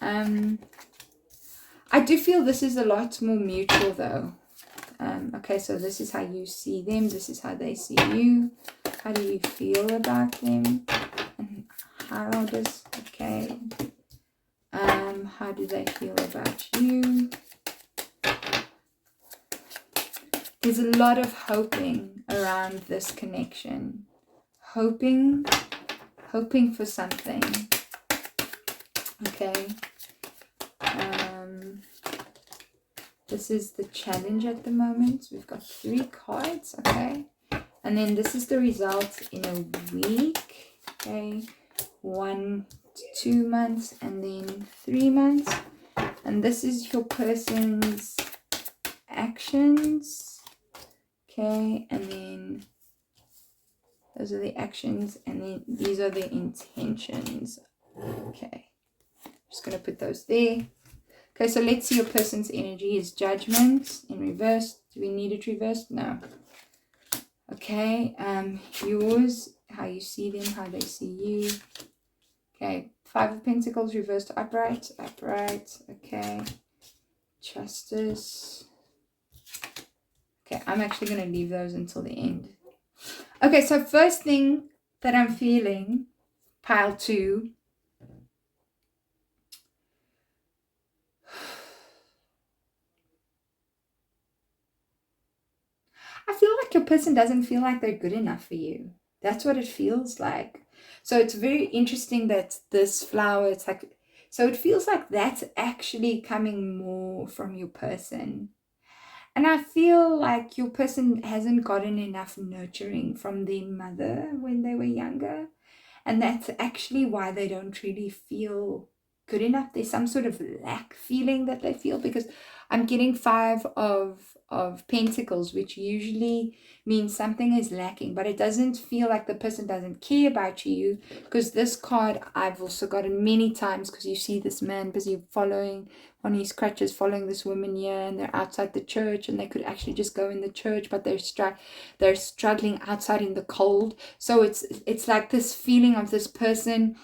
I do feel this is a lot more mutual though. Okay, so this is how you see them. This is how they see you. How do you feel about them? And how does, okay, how do they feel about you? There's a lot of hoping around this connection. Hoping for something. Okay. This is the challenge at the moment. We've got 3 cards, okay? And then this is the result in a week, okay? 1 to 2 months and then 3 months. And this is your person's actions, okay? And then those are the actions and then these are the intentions, okay? Just going to put those there. Okay, so let's see your person's energy is judgment in reverse. Do we need it reversed? No. Okay, yours, how you see them, how they see you. Okay, 5 of Pentacles reversed upright, okay. Justice. Okay, I'm actually going to leave those until the end. Okay, so first thing that I'm feeling, pile 2. I feel like your person doesn't feel like they're good enough for you. That's what it feels like. So it's very interesting that this flower, it's like, so it feels like that's actually coming more from your person. And I feel like your person hasn't gotten enough nurturing from their mother when they were younger. And that's actually why they don't really feel good enough. There's some sort of lack feeling that they feel, because I'm getting 5 of Pentacles, which usually means something is lacking, but it doesn't feel like the person doesn't care about you, because this card I've also gotten many times, because you see this man busy following on his crutches, following this woman here, and they're outside the church, and they could actually just go in the church, but they're struggling outside in the cold. So it's like this feeling of this person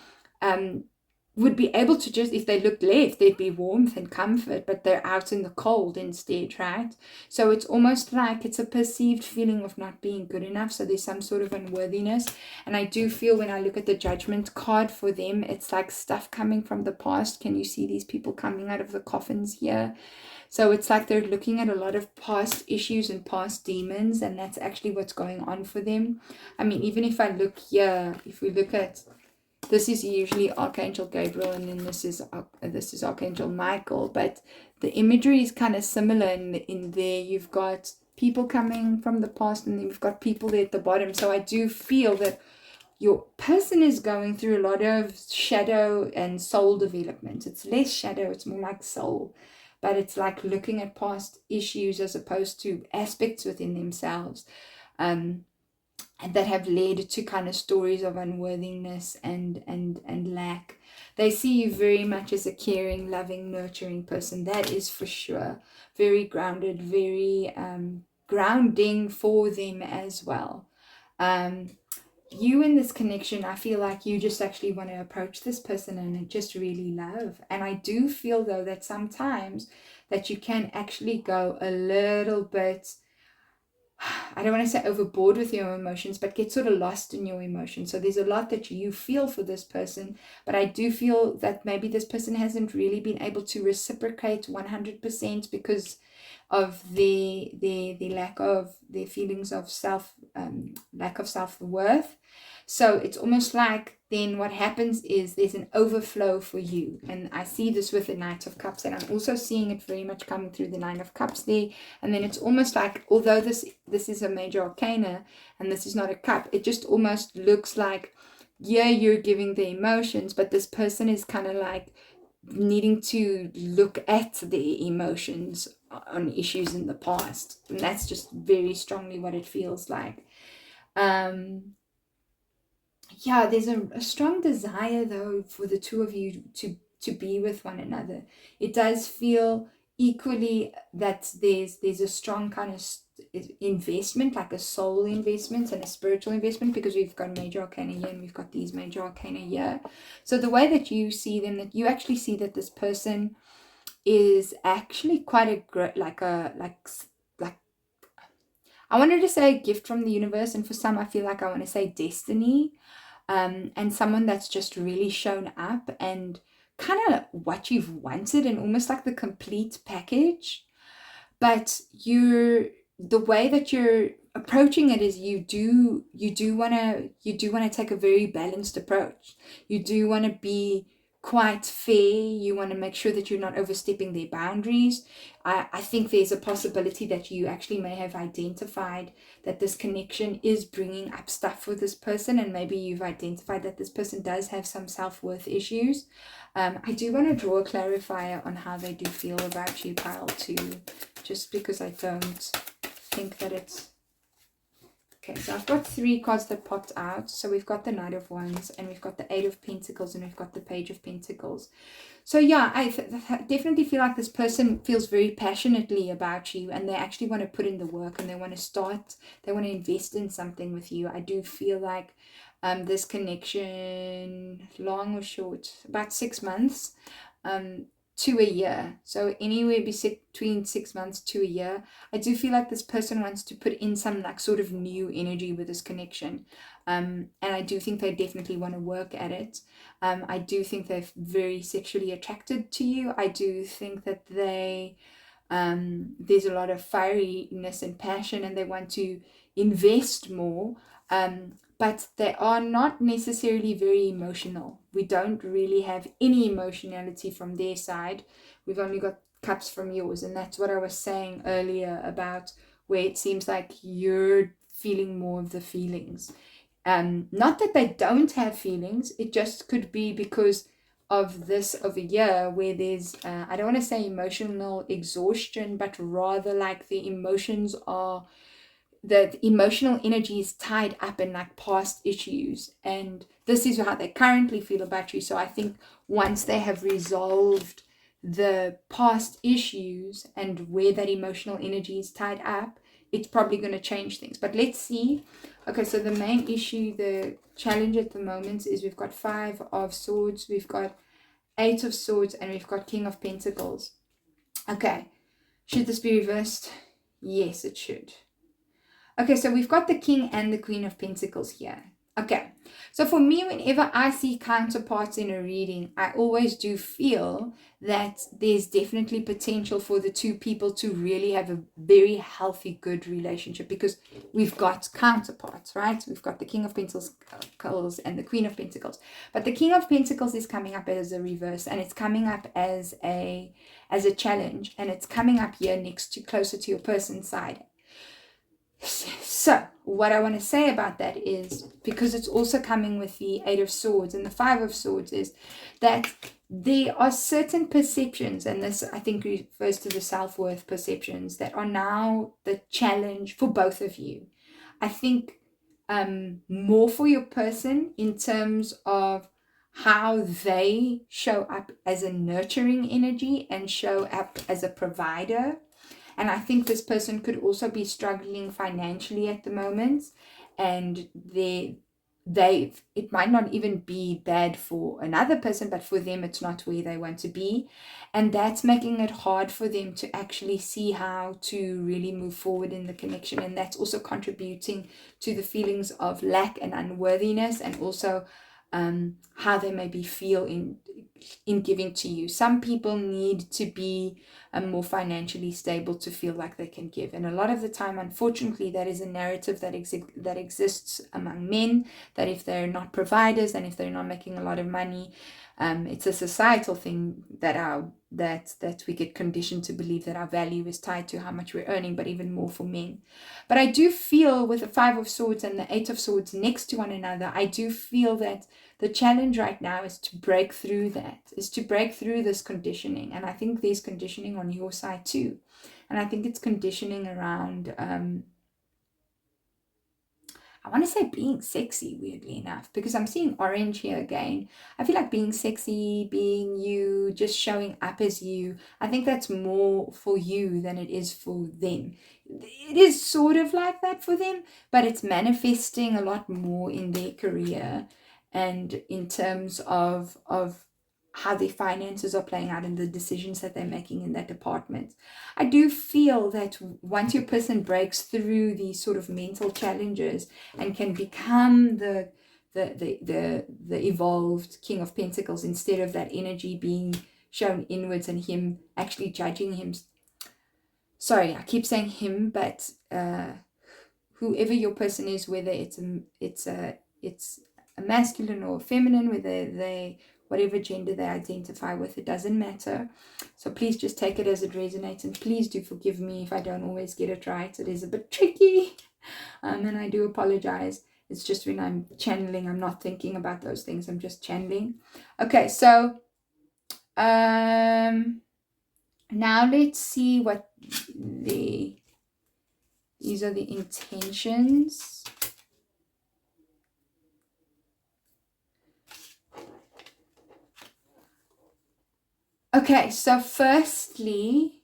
would be able to just, if they looked left, there'd be warmth and comfort, but they're out in the cold instead, right? So it's almost like it's a perceived feeling of not being good enough. So there's some sort of unworthiness. And I do feel when I look at the judgment card for them, it's like stuff coming from the past. Can you see these people coming out of the coffins here? So it's like they're looking at a lot of past issues and past demons, and that's actually what's going on for them. I mean, even if I look here, if we look at, this is usually Archangel Gabriel, and then this is Archangel Michael, but the imagery is kind of similar in there. You've got people coming from the past, and then you've got people there at the bottom. So I do feel that your person is going through a lot of shadow and soul development. It's less shadow, it's more like soul. But it's like looking at past issues as opposed to aspects within themselves. And that have led to kind of stories of unworthiness and lack. They see you very much as a caring, loving, nurturing person. That is for sure. Very grounded, very grounding for them as well. You in this connection, I feel like you just actually want to approach this person and just really love. And I do feel though that sometimes that you can actually go a little bit, I don't want to say overboard with your emotions, but get sort of lost in your emotions. So there's a lot that you feel for this person, but I do feel that maybe this person hasn't really been able to reciprocate 100% because of the lack of their feelings of self, lack of self-worth. So it's almost like then what happens is there's an overflow for you. And I see this with the Knight of Cups, and I'm also seeing it very much coming through the Nine of Cups there. And then it's almost like, although this is a major arcana and this is not a cup, it just almost looks like, yeah, you're giving the emotions, but this person is kind of like needing to look at their emotions on issues in the past. And that's just very strongly what it feels like. Yeah, there's a strong desire though for the two of you to be with one another. It does feel equally that there's a strong kind of investment, like a soul investment and a spiritual investment, because we've got major arcana here and we've got these major arcana here. So the way that you see them, that you actually see that this person is actually quite a great, like I wanted to say a gift from the universe, and for some I feel like I want to say destiny. And someone that's just really shown up and kind of what you've wanted and almost like the complete package. But the way that you're approaching it is you do want to take a very balanced approach. You do want to be quite fair. You want to make sure that you're not overstepping their boundaries. I think there's a possibility that you actually may have identified that this connection is bringing up stuff for this person, and maybe you've identified that this person does have some self-worth issues. I do want to draw a clarifier on how they do feel about you, Kyle, too, just because I don't think that it's... Okay, so I've got 3 cards that popped out. So we've got the Knight of Wands, and we've got the 8 of Pentacles, and we've got the Page of Pentacles. So yeah, I definitely feel like this person feels very passionately about you, and they actually want to put in the work, and they want to invest in something with you. I do feel like this connection, long or short, about 6 months to a year. So anywhere between 6 months to a year. I do feel like this person wants to put in some like sort of new energy with this connection. And I do think they definitely want to work at it. I do think they're very sexually attracted to you. I do think that there's a lot of fieriness and passion, and they want to invest more. But they are not necessarily very emotional. We don't really have any emotionality from their side. We've only got cups from yours. And that's what I was saying earlier about where it seems like you're feeling more of the feelings. Not that they don't have feelings. It just could be because of this of a year where there's, I don't want to say emotional exhaustion, but rather like the emotional energy is tied up in like past issues, and this is how they currently feel about you. So I think once they have resolved the past issues and where that emotional energy is tied up, it's probably going to change things. But let's see. Okay, so the main issue, the challenge at the moment is we've got 5 of Swords, we've got 8 of Swords, and we've got King of Pentacles. Okay, should this be reversed? Yes, it should. Okay, so we've got the King and the Queen of Pentacles here. Okay, so for me, whenever I see counterparts in a reading, I always do feel that there's definitely potential for the two people to really have a very healthy, good relationship, because we've got counterparts, right? We've got the King of Pentacles and the Queen of Pentacles. But the King of Pentacles is coming up as a reverse, and it's coming up as a challenge, and it's coming up here next to, closer to your person's side. So what I want to say about that is, because it's also coming with the 8 of Swords and the 5 of Swords, is that there are certain perceptions, and this I think refers to the self-worth perceptions, that are now the challenge for both of you. I think more for your person in terms of how they show up as a nurturing energy and show up as a provider. And I think this person could also be struggling financially at the moment, and it might not even be bad for another person, but for them it's not where they want to be, and that's making it hard for them to actually see how to really move forward in the connection. And that's also contributing to the feelings of lack and unworthiness, and also how they maybe feel in giving to you. Some people need to be more financially stable to feel like they can give. And a lot of the time, unfortunately, that is a narrative that exists among men, that if they're not providers and if they're not making a lot of money, it's a societal thing that we get conditioned to believe that our value is tied to how much we're earning, but even more for men. But I do feel with the 5 of Swords and the 8 of Swords next to one another, I do feel that the challenge right now is to break through this conditioning. And I think there's conditioning on your side too. And I think it's conditioning around, I want to say being sexy, weirdly enough, because I'm seeing orange here again. I feel like being sexy, being you, just showing up as you, I think that's more for you than it is for them. It is sort of like that for them, but it's manifesting a lot more in their career and in terms of how their finances are playing out and the decisions that they're making in that department. I do feel that once your person breaks through these sort of mental challenges and can become the evolved King of Pentacles, instead of that energy being shown inwards and him actually judging him. Sorry, I keep saying him, but whoever your person is, whether it's a masculine or feminine, whether they whatever gender they identify with, it doesn't matter. So please just take it as it resonates, and please do forgive me if I don't always get it right. It is a bit tricky, and I do apologize. It's just when I'm channeling, I'm not thinking about those things, I'm just channeling. Okay, so now let's see what these are the intentions. Okay, so firstly,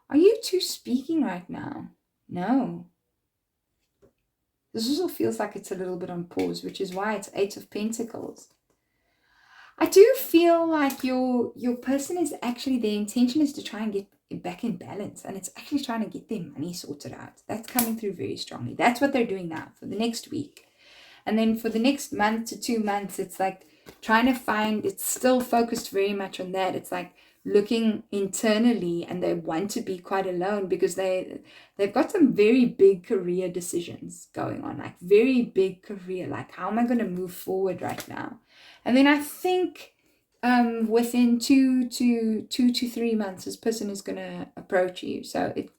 are you two speaking right now? No. This also feels like it's a little bit on pause, which is why it's 8 of Pentacles. I do feel like your person is actually, their intention is to try and get back in balance, and it's actually trying to get their money sorted out. That's coming through very strongly. That's what they're doing now for the next week. And then for the next month to 2 months, it's like trying to find, it's still focused very much on that. It's like looking internally, and they want to be quite alone because they've got some very big career decisions going on, like very big career, like how am I going to move forward right now? And then I think within 2 to 3 months, this person is going to approach you. So it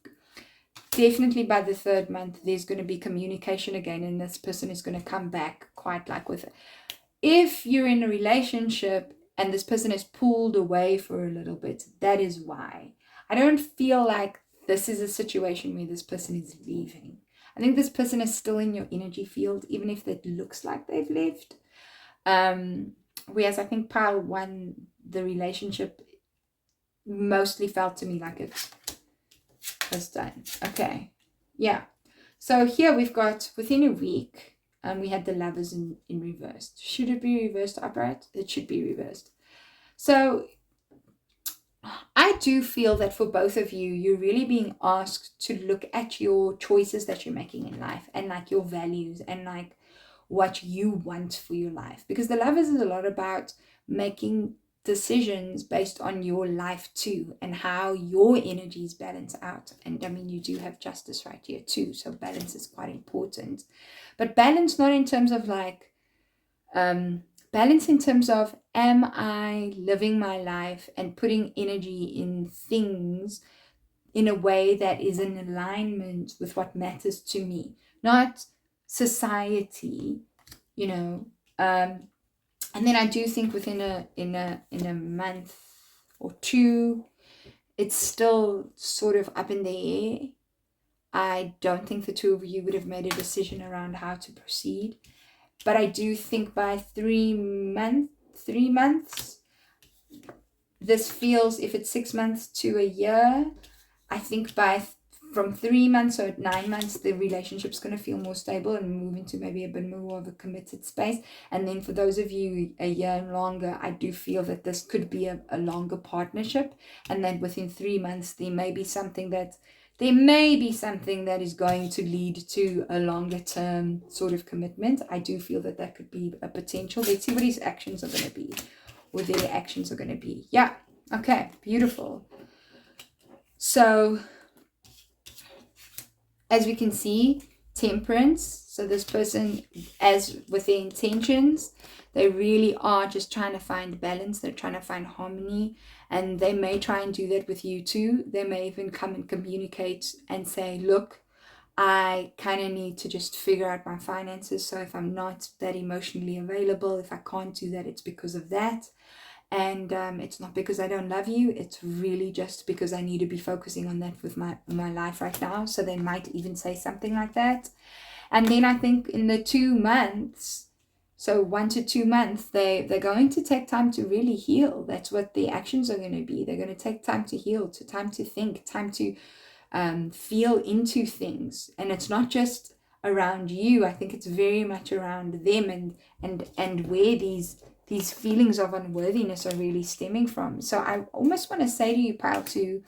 definitely by the 3rd month, there's going to be communication again, and this person is going to come back quite like with it. If you're in a relationship and this person is pulled away for a little bit, that is why. I don't feel like this is a situation where this person is leaving. I think this person is still in your energy field, even if it looks like they've left. Whereas I think pile 1, the relationship mostly felt to me like it was done. Okay, yeah. So here we've got within a week, we had the Lovers in reversed. Should it be reversed upright? It should be reversed. So I do feel that for both of you, you're really being asked to look at your choices that you're making in life, and like your values, and like what you want for your life. Because the Lovers is a lot about making decisions based on your life too, and how your energies balance out. And I mean, you do have Justice right here too, so balance is quite important. But balance not in terms of like balance in terms of, am I living my life and putting energy in things in a way that is in alignment with what matters to me, not society, you know. And then I do think within a month or 2, it's still sort of up in the air. I don't think the 2 of you would have made a decision around how to proceed. But I do think by 3 months, this feels, if it's 6 months to a year, I think from 3 months or 9 months, the relationship's going to feel more stable and move into maybe a bit more of a committed space. And then for those of you a year and longer, I do feel that this could be a longer partnership, and then within 3 months, there may be something that there may be something that is going to lead to a longer term sort of commitment. I do feel that that could be a potential. Let's see what his actions are going to be, or their actions are going to be. Yeah. Okay. Beautiful. So as we can see, temperance. So this person, as with their intentions, they really are just trying to find balance. They're trying to find harmony, and they may try and do that with you too. They may even come and communicate and say, look, I kind of need to just figure out my finances. So if I'm not that emotionally available, if I can't do that, it's because of that. And it's not because I don't love you. It's really just because I need to be focusing on that with my life right now. So they might even say something like that. And then I think in the 2 months, so 1 to 2 months, they're going to take time to really heal. That's what the actions are going to be. They're going to take time to heal, time to think, time to feel into things. And it's not just around you. I think it's very much around them and where these feelings of unworthiness are really stemming from. So I almost want to say to you, pile 2,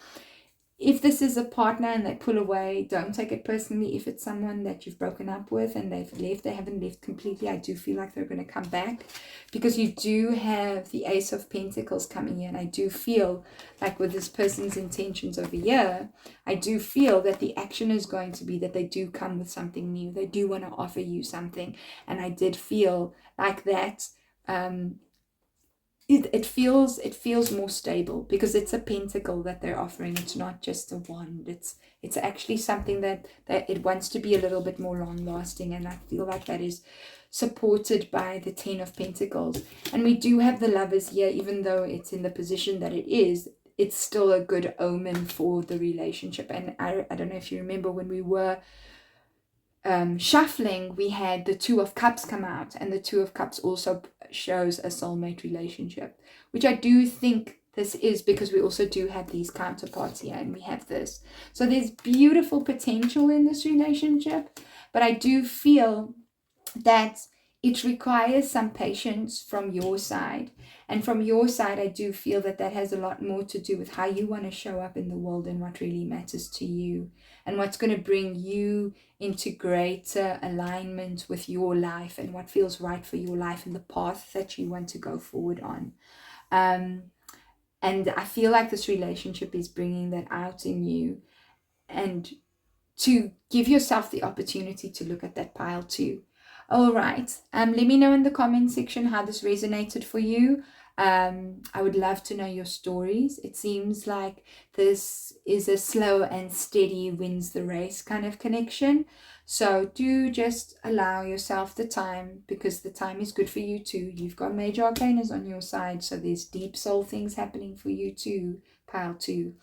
if this is a partner and they pull away, don't take it personally. If it's someone that you've broken up with and they've left, they haven't left completely, I do feel like they're going to come back, because you do have the Ace of Pentacles coming in. I do feel like with this person's intentions over here, I do feel that the action is going to be that they do come with something new. They do want to offer you something. And I did feel like that it feels more stable, because it's a pentacle that they're offering. It's not just a wand. It's actually something that it wants to be a little bit more long lasting, and I feel like that is supported by the 10 of Pentacles. And we do have the Lovers here. Even though it's in the position that it is, it's still a good omen for the relationship. And I don't know if you remember when we were shuffling, we had the 2 of Cups come out, and the 2 of Cups also shows a soulmate relationship, which I do think this is, because we also do have these counterparts here, and we have this. So there's beautiful potential in this relationship, but I do feel that it requires some patience from your side. And from your side, I do feel that that has a lot more to do with how you want to show up in the world and what really matters to you, and what's going to bring you into greater alignment with your life and what feels right for your life and the path that you want to go forward on. And I feel like this relationship is bringing that out in you, and to give yourself the opportunity to look at that pile too. All right. Let me know in the comment section how this resonated for you. I would love to know your stories. It seems like this is a slow and steady wins the race kind of connection. So do just allow yourself the time, because the time is good for you too. You've got major arcanas on your side, so there's deep soul things happening for you too, pile 2.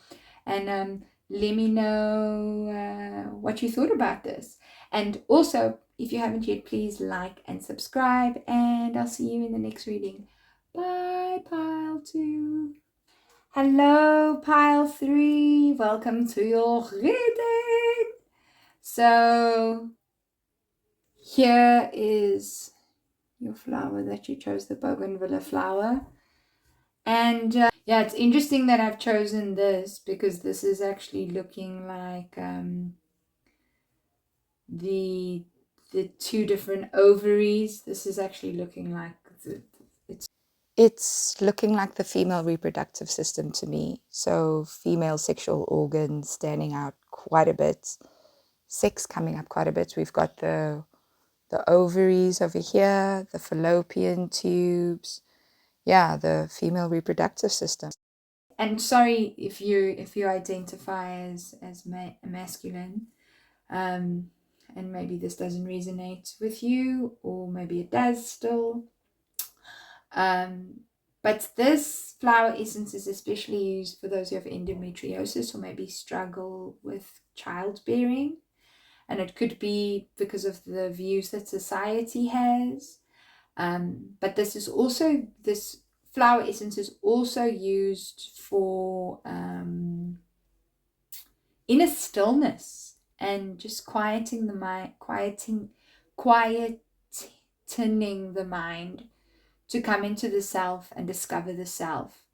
And let me know what you thought about this. And also, if you haven't yet, please like and subscribe, and I'll see you in the next reading. Bye, pile 2. Hello, pile 3. Welcome to your reading. So here is your flower that you chose, the Bougainvillea flower. And yeah, it's interesting that I've chosen this, because this is actually looking like the 2 different ovaries. This is actually looking like it's looking like the female reproductive system to me. So female sexual organs standing out quite a bit, sex coming up quite a bit. We've got the ovaries over here, the fallopian tubes. Yeah, the female reproductive system. And sorry if you identify as masculine, and maybe this doesn't resonate with you, or maybe it does still. But this flower essence is especially used for those who have endometriosis, or maybe struggle with childbearing. And it could be because of the views that society has. But this flower essence is also used for inner stillness, and just quieting the mind, quietening the mind to come into the self and discover the self.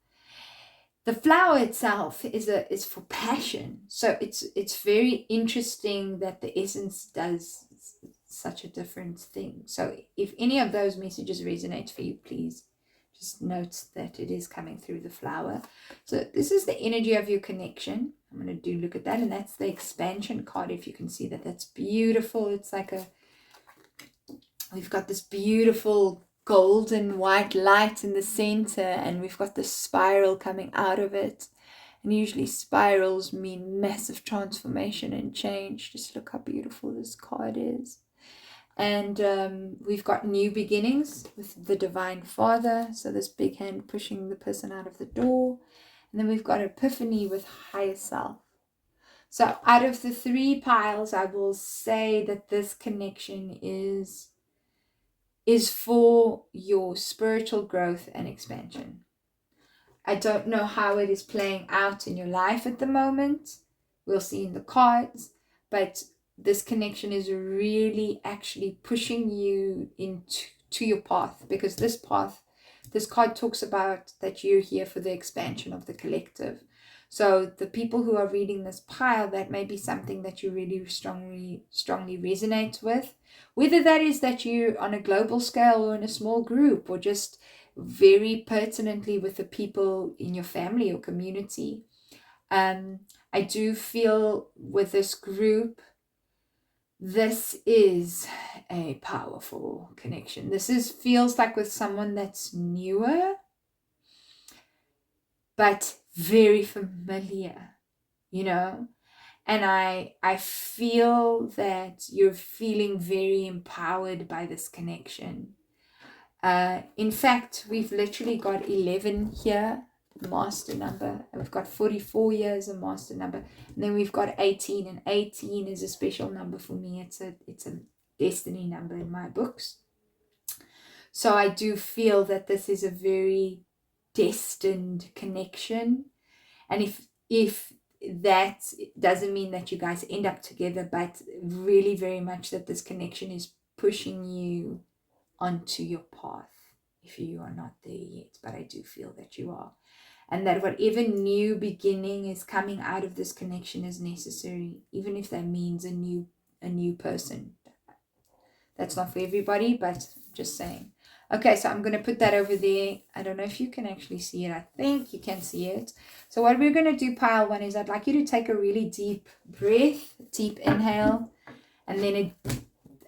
The flower itself is for passion. So it's very interesting that the essence does such a different thing. So if any of those messages resonate for you, please just note that it is coming through the flower. So this is the energy of your connection. I'm going to look at that, and that's the expansion card. If you can see that, that's beautiful. It's like we've got this beautiful golden white light in the center, and we've got the spiral coming out of it. And usually spirals mean massive transformation and change. Just look how beautiful this card is. And we've got new beginnings with the Divine Father. So this big hand pushing the person out of the door. And then we've got Epiphany with higher self. So out of the 3 piles, I will say that this connection is for your spiritual growth and expansion. I don't know how it is playing out in your life at the moment. We'll see in the cards. But this connection is really actually pushing you into your path. Because this card talks about that you're here for the expansion of the collective. So the people who are reading this pile, that may be something that you really strongly resonate with. Whether that is that you're on a global scale or in a small group, or just very pertinently with the people in your family or community. I do feel with this group, this is a powerful connection. Feels like with someone that's newer, but very familiar, and I feel that you're feeling very empowered by this connection. In fact, we've literally got 11 here, master number, and we've got 44 years a master number, and then we've got 18, and 18 is a special number for me. It's a destiny number in my books. So I do feel that this is a very destined connection, and if that doesn't mean that you guys end up together, but really very much that this connection is pushing you onto your path if you are not there yet, but I do feel that you are, and that whatever new beginning is coming out of this connection is necessary, even if that means a new person. That's not for everybody, but just saying. Okay, so I'm going to put that over there. I don't know if you can actually see it. I think you can see it. So what we're going to do, pile 1, is I'd like you to take a really deep breath, deep inhale, and then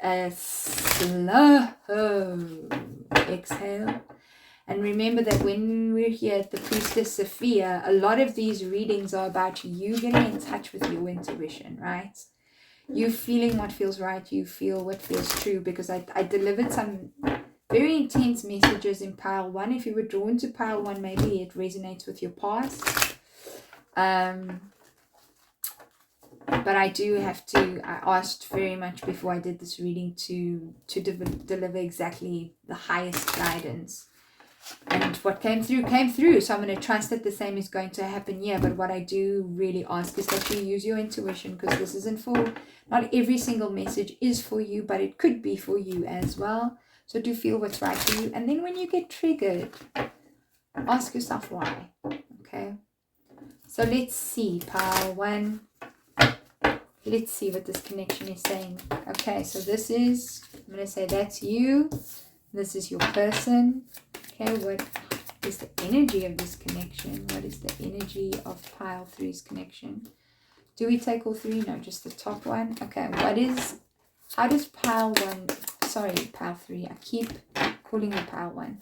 a slow exhale. And remember that when we're here at the Priestesssophia, a lot of these readings are about you getting in touch with your intuition, right? You feeling what feels right, you feel what feels true, because I delivered some very intense messages in pile 1. If you were drawn to pile 1, maybe it resonates with your past. But I do have to, I asked very much before I did this reading to deliver exactly the highest guidance. And what came through. So I'm going to trust that the same is going to happen here. But what I do really ask is that you use your intuition, because this isn't for, not every single message is for you, but it could be for you as well. So do feel what's right for you. And then when you get triggered, ask yourself why. Okay. So let's see, pile 1. Let's see what this connection is saying. Okay, so this is, I'm going to say that's you. This is your person. Okay, what is the energy of this connection? What is the energy of pile 3's connection? Do we take all 3? No, just the top one. Okay, how does pile 1, sorry, pile 3. I keep calling it pile 1.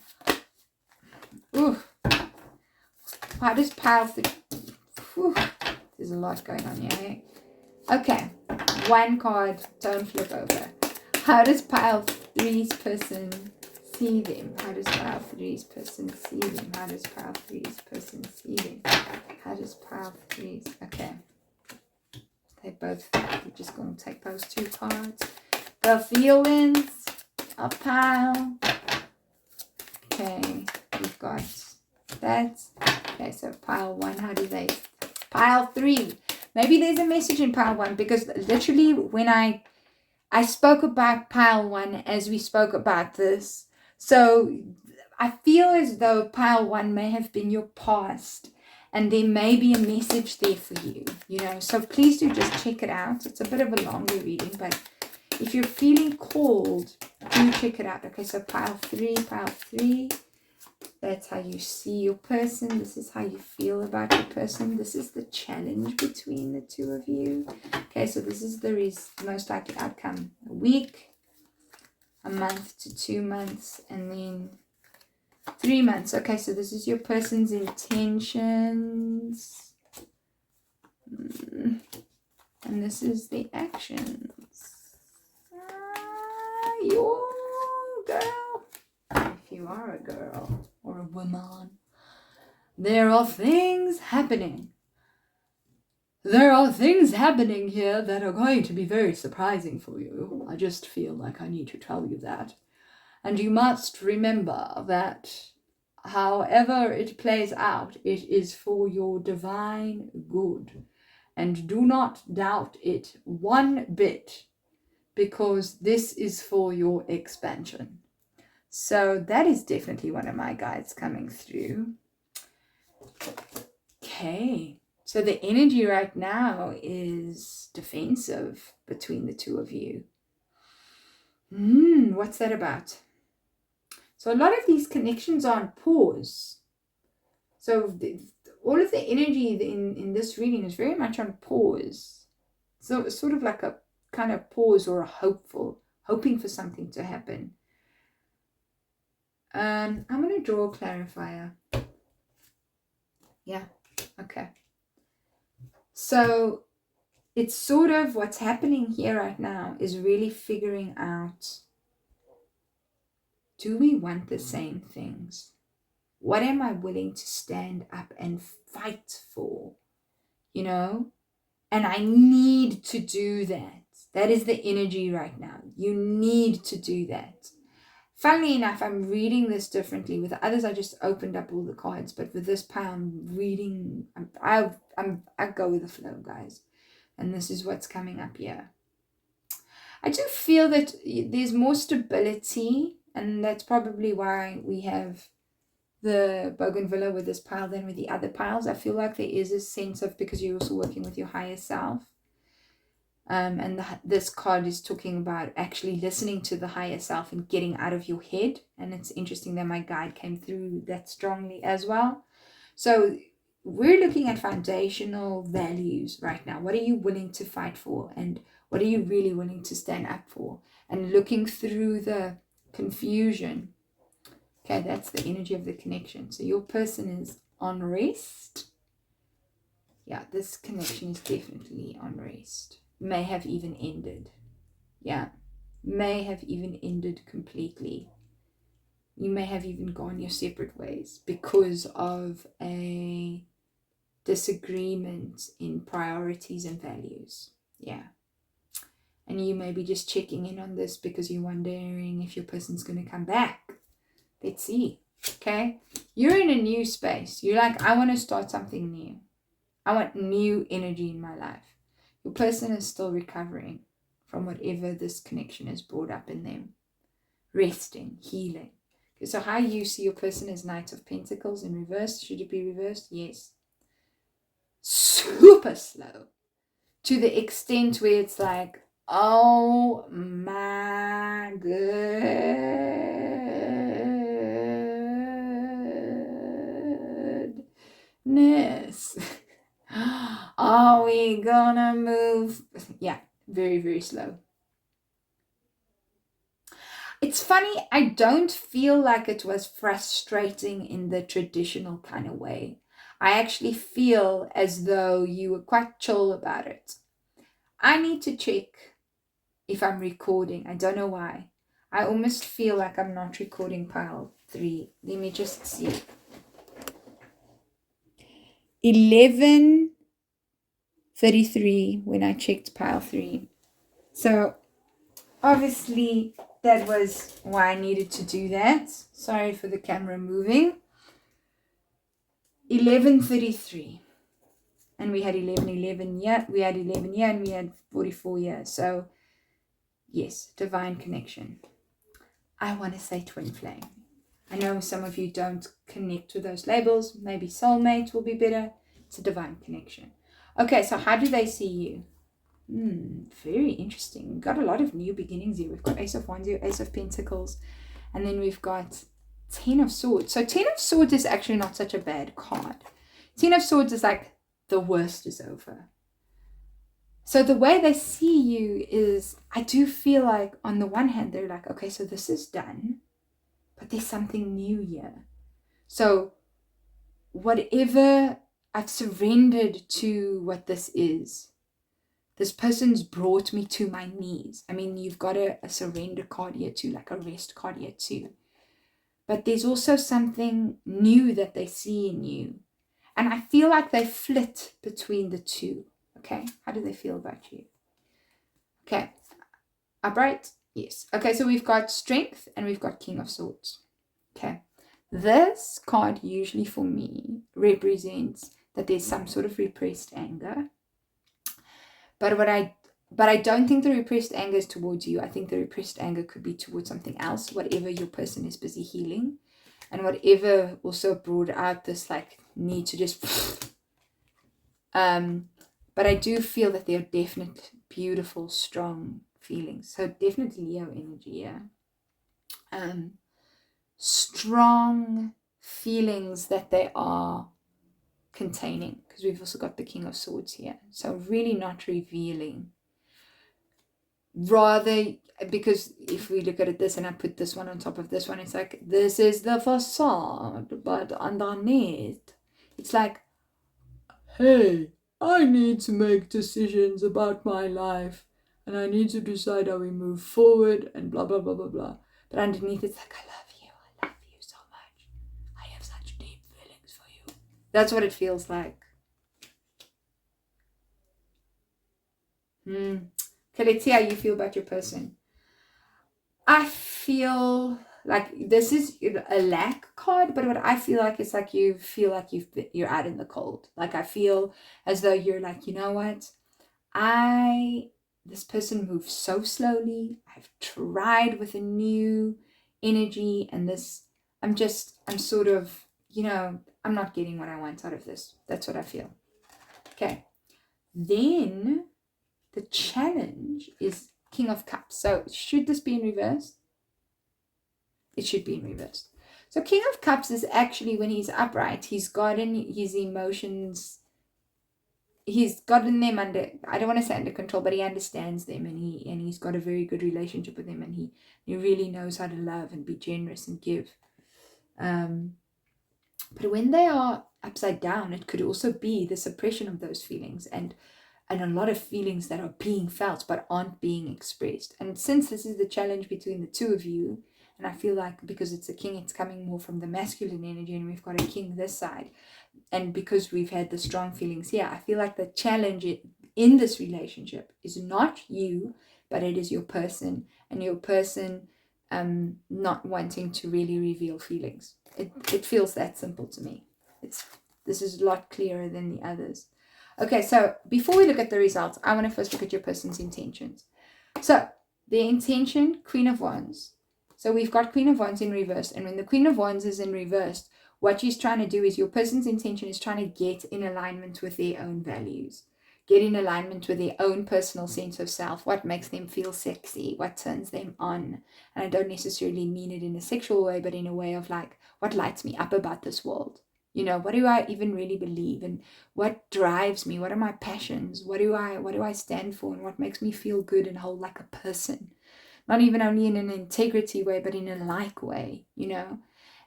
Ooh. How does pile 3, whew, there's a lot going on here, eh? Okay, 1 card, don't flip over. How does pile 3's person see them? How does pile 3's person see them? How does pile 3's person see them? How does pile 3's, okay. They both, we're just going to take those 2 cards. The feelings of pile. Okay, we've got that. Okay, so pile 1, how do they, pile 3. Maybe there's a message in pile 1, because literally when I spoke about pile 1 as we spoke about this. So I feel as though pile 1 may have been your past, And there may be a message there for you, you know. So please do just check it out. It's a bit of a longer reading, but if you're feeling called, do check it out. Okay, so pile three. That's how you see your person. This is how you feel about your person. This is the challenge between the two of you. Okay, so this is the most likely outcome. A week, a month to 2 months, and then 3 months. Okay, so this is your person's intentions. And this is the actions. Your girl. If you are a girl or a woman, there are things happening. There are things happening here that are going to be very surprising for you. I just feel like I need to tell you that. And you must remember that however it plays out, it is for your divine good. And do not doubt it one bit, because this is for your expansion. So that is definitely one of my guides coming through. Okay. So the energy right now is defensive between the two of you. What's that about? So a lot of these connections are on pause. So all of the energy in this reading is very much on pause. So it's sort of like a kind of pause or a hoping for something to happen. I'm going to draw a clarifier. Yeah, okay. So it's sort of what's happening here right now is really figuring out, do we want the same things? What am I willing to stand up and fight for? You know? And I need to do that. That is the energy right now. You need to do that. Funnily enough, I'm reading this differently. With others, I just opened up all the cards. But with this pile, I'm reading. I go with the flow, guys. And this is what's coming up here. I do feel that there's more stability. And that's probably why we have the Bougainvillea with this pile than with the other piles. I feel like there is a sense of, because you're also working with your higher self. And this card is talking about actually listening to the higher self and getting out of your head. And it's interesting that my guide came through that strongly as well. So we're looking at foundational values right now. What are you willing to fight for? And what are you really willing to stand up for? And looking through the confusion. Okay, that's the energy of the connection. So your person is on rest. Yeah, this connection is definitely on rest. May have even ended. Yeah, may have even ended completely. You may have even gone your separate ways because of a disagreement in priorities and values. Yeah. And you may be just checking in on this because you're wondering if your person's going to come back. Let's see. Okay. You're in a new space. You're like, I want to start something new. I want new energy in my life. Your person is still recovering from whatever this connection has brought up in them. Resting, healing. Okay, so how you see your person is Knight of Pentacles in reverse. Should it be reversed? Yes. Super slow. To the extent where it's like, oh my goodness. Are we gonna move? Yeah, very, very slow. It's funny, I don't feel like it was frustrating in the traditional kind of way. I actually feel as though you were quite chill about it. I need to check if I'm recording. I don't know why. I almost feel like I'm not recording pile 3. Let me just see. 11:33 when I checked pile 3. So obviously that was why I needed to do that. Sorry for the camera moving. 11:33. And we had 11 here. We had 11 here and we had 44 here. So yes, divine connection. I want to say twin flame. I know some of you don't connect with those labels. Maybe soulmate will be better. It's a divine connection. Okay, so how do they see you? Very interesting. We've got a lot of new beginnings here. We've got Ace of Wands here, Ace of Pentacles, and then we've got 10 of Swords. So 10 of Swords is actually not such a bad card. 10 of Swords is like the worst is over. So the way they see you is, I do feel like on the one hand, they're like, okay, so this is done, but there's something new here. So whatever, I've surrendered to what this is. This person's brought me to my knees. I mean, you've got a surrender card here too, like a rest card here too. But there's also something new that they see in you. And I feel like they flit between the two. Okay, how do they feel about you? Okay, upright, yes. Okay, so we've got Strength and we've got King of Swords. Okay, this card usually for me represents that there's some sort of repressed anger. But I don't think the repressed anger is towards you. I think the repressed anger could be towards something else, whatever your person is busy healing. And whatever also brought out this like need to just but I do feel that there are definite beautiful, strong feelings. So definitely Leo energy, yeah. Strong feelings that they are containing, because we've also got the King of Swords here. So really not revealing. Rather, because if we look at it this and I put this one on top of this one, it's like, this is the facade, but underneath, it's like, hey, I need to make decisions about my life, and I need to decide how we move forward, and blah, blah, blah, blah, blah. But underneath, it's like, I love you so much. I have such deep feelings for you. That's what it feels like. Okay, let's see how you feel about your person. I feel like this is a lack card, but what I feel like is like you feel like you're out in the cold. Like I feel as though you're like, you know what? This person moves so slowly. I've tried with a new energy, and this, I'm sort of, I'm not getting what I want out of this. That's what I feel. Okay. Then the challenge is King of Cups. So should this be in reverse? It should be in reverse. So King of Cups is actually, when he's upright, he's gotten his emotions, he's gotten them under, I don't want to say under control, but he understands them, and he's got a very good relationship with them, and he really knows how to love and be generous and give. But when they are upside down, it could also be the suppression of those feelings and a lot of feelings that are being felt but aren't being expressed. And since this is the challenge between the two of you, and I feel like because it's a king, it's coming more from the masculine energy, and we've got a king this side, and because we've had the strong feelings here, I feel like the challenge in this relationship is not you, but it is your person, and your person not wanting to really reveal feelings. It feels that simple to me. This is a lot clearer than the others. Okay, so before we look at the results, I want to first look at your person's intentions. So the intention, Queen of Wands. So we've got Queen of Wands in reverse, and when the Queen of Wands is in reverse, what she's trying to do is, your person's intention is trying to get in alignment with their own values, get in alignment with their own personal sense of self, what makes them feel sexy, what turns them on. And I don't necessarily mean it in a sexual way, but in a way of like, what lights me up about this world? What do I even really believe, and what drives me? What are my passions? What do I stand for, and what makes me feel good and whole like a person? Not even only in an integrity way, but in a like way,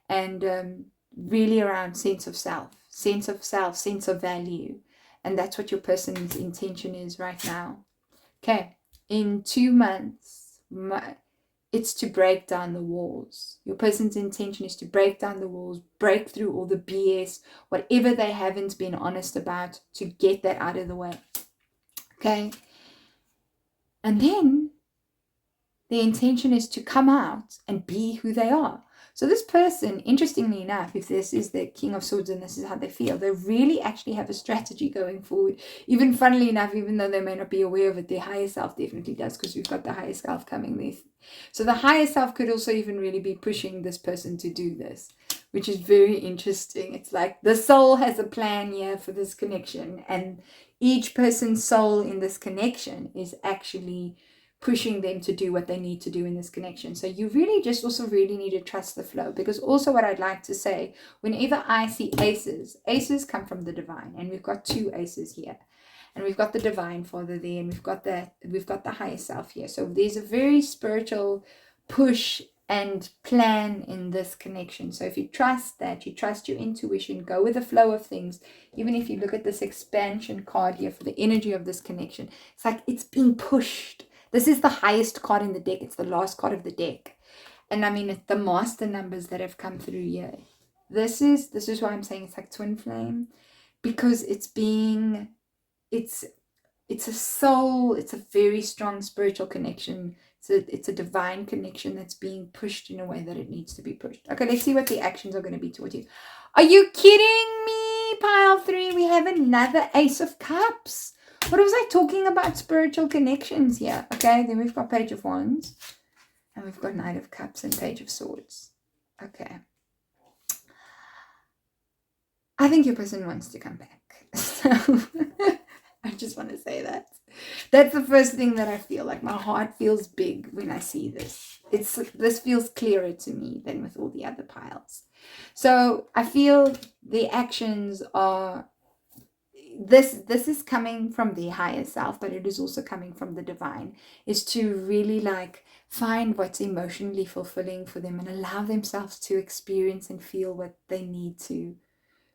and really around sense of self, sense of value. And that's what your person's intention is right now. Okay, in 2 months, it's to break down the walls. Your person's intention is to break down the walls, break through all the BS, whatever they haven't been honest about, to get that out of the way. Okay? And then the intention is to come out and be who they are. So this person, interestingly enough, if this is the King of Swords and this is how they feel, they really actually have a strategy going forward. Even funnily enough, even though they may not be aware of it, their higher self definitely does, because we've got the higher self coming there. So the higher self could also even really be pushing this person to do this. which is very interesting. It's like the soul has a plan here for this connection, and each person's soul in this connection is actually pushing them to do what they need to do in this connection. So you really just also really need to trust the flow, because also what I'd like to say, whenever I see aces come from the divine, and we've got 2 aces here, and we've got the divine father there, and we've got the higher self here. So there's a very spiritual push and plan in this connection. So if you trust that, you trust your intuition, go with the flow of things. Even if you look at this expansion card here for the energy of this connection, it's like it's being pushed. This is the highest card in the deck. It's the last card of the deck. And I mean, it's the master numbers that have come through here. This is why I'm saying it's like twin flame, because it's a soul, it's a very strong spiritual connection. It's a divine connection that's being pushed in a way that it needs to be pushed. Okay, let's see what the actions are going to be towards you. Are you kidding me? Pile 3, we have another Ace of Cups. What was I talking about? Spiritual connections here. Okay, then we've got Page of Wands, and we've got Knight of Cups and Page of Swords. Okay. I think your person wants to come back. So I just want to say that. That's the first thing that I feel. Like my heart feels big when I see this. This feels clearer to me than with all the other piles. So I feel the actions are, this is coming from the higher self, but it is also coming from the divine, is to really like find what's emotionally fulfilling for them and allow themselves to experience and feel what they need to,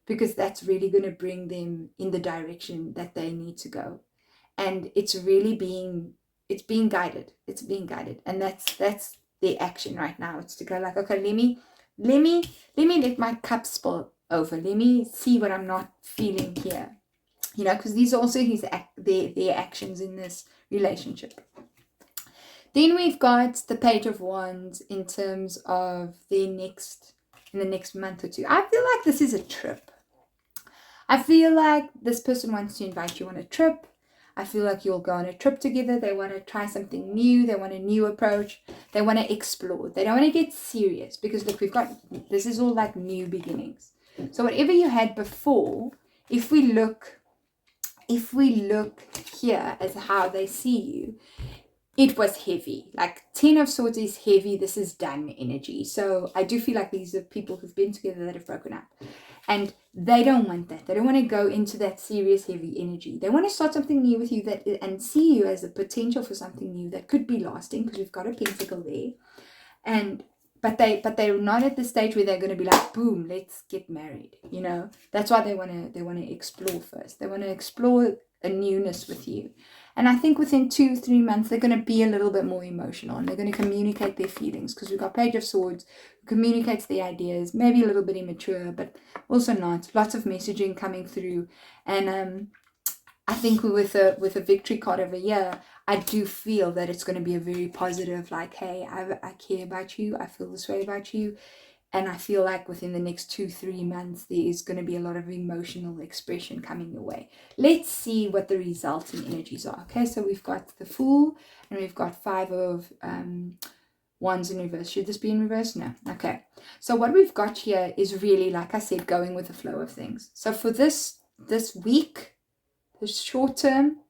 because that's really going to bring them in the direction that they need to go. And it's really being guided. It's being guided. And that's the action right now. It's to go like, okay, let me let my cup spill over. Let me see what I'm not feeling here. You know, because these are also their actions in this relationship. Then we've got the Page of Wands in terms of in the next month or 2. I feel like this is a trip. I feel like this person wants to invite you on a trip. I feel like you'll go on a trip together. They want to try something new. They want a new approach. They want to explore. They don't want to get serious, because look, this is all like new beginnings. So whatever you had before, if we look here as how they see you, it was heavy. Like 10 of Swords is heavy. This is done energy. So I do feel like these are people who've been together that have broken up. And they don't want that. They don't want to go into that serious, heavy energy. They want to start something new with you and see you as a potential for something new that could be lasting, because we've got a pentacle there. But they're not at the stage where they're going to be like, boom, let's get married. You know, that's why they want to explore first. They want to explore a newness with you. And I think within 2-3 months, they're going to be a little bit more emotional, and they're going to communicate their feelings, because we've got Page of Swords, who communicates the ideas, maybe a little bit immature, but also not. Lots of messaging coming through. And I think with a victory card over here, I do feel that it's going to be a very positive, like, hey, I care about you. I feel this way about you. And I feel like within the next 2-3 months, there is going to be a lot of emotional expression coming your way. Let's see what the resulting energies are. Okay, so we've got the Fool, and we've got 5 of Wands in reverse. Should this be in reverse? No. Okay. So what we've got here is really, like I said, going with the flow of things. So for this week, this short term,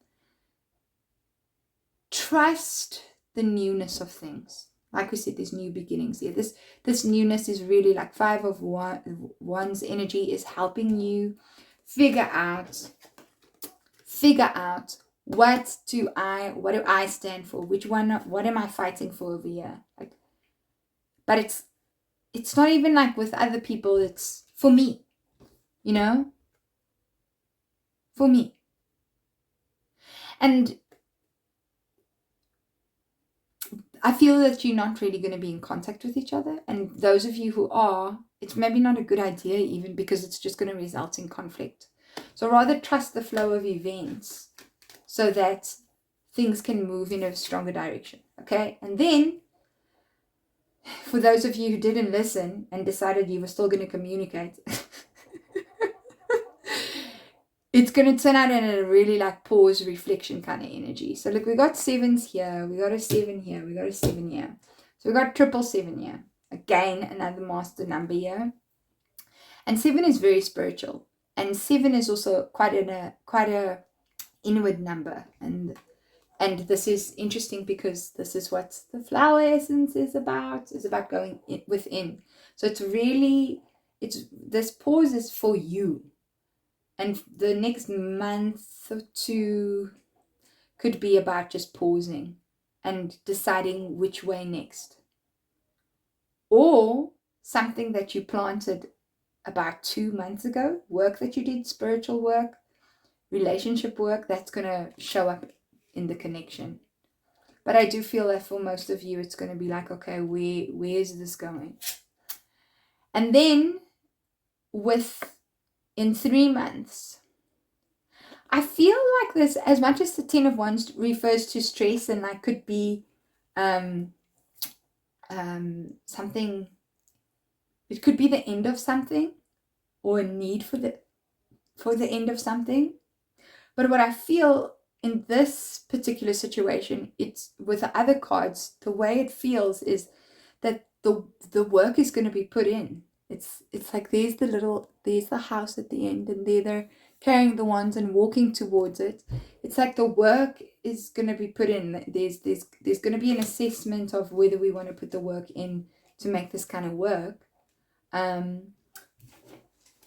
trust the newness of things. Like we said, there's new beginnings here. This newness is really like 5 of Wands energy is helping you figure out what do I stand for? What am I fighting for over here? Like, but it's not even like with other people, it's for me, you know? For me. And I feel that you're not really going to be in contact with each other. And those of you who are, it's maybe not a good idea even, because it's just going to result in conflict. So rather trust the flow of events so that things can move in a stronger direction. Okay? And then, for those of you who didn't listen and decided you were still going to communicate, it's going to turn out in a really like pause, reflection kind of energy. So look, we got 7s here. We got a 7 here. We got a 7 here. So we got 777 here. Again, another master number here. And 7 is very spiritual. And 7 is also quite a inward number. And this is interesting because this is what the flower essence is about going within. So this pause is for you. And the next month or two could be about just pausing and deciding which way next. Or something that you planted about 2 months ago, work that you did, spiritual work, relationship work, that's going to show up in the connection. But I do feel that for most of you, it's going to be like, okay, where is this going? And then in 3 months, I feel like this, as much as the 10 of Wands refers to stress and like could be something, it could be the end of something or a need for the end of something. But what I feel in this particular situation, it's with the other cards, the way it feels is that the work is going to be put in. It's like there's the house at the end, and they're carrying the wands and walking towards it. It's like the work is going to be put in. There's going to be an assessment of whether we want to put the work in to make this kind of work. And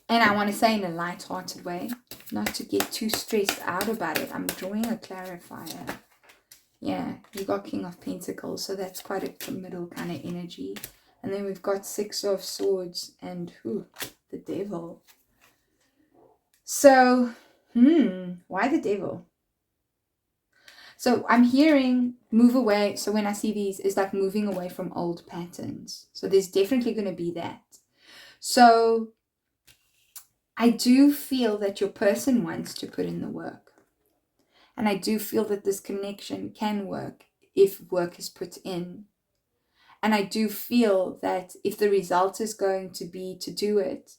I want to say in a light-hearted way, not to get too stressed out about it. I'm drawing a clarifier. Yeah, you got King of Pentacles, so that's quite a committal kind of energy. And then we've got 6 of Swords and the Devil. So, why the Devil? So I'm hearing move away. So when I see these, it's like moving away from old patterns. So there's definitely going to be that. So I do feel that your person wants to put in the work. And I do feel that this connection can work if work is put in. And I do feel that if the result is going to be to do it,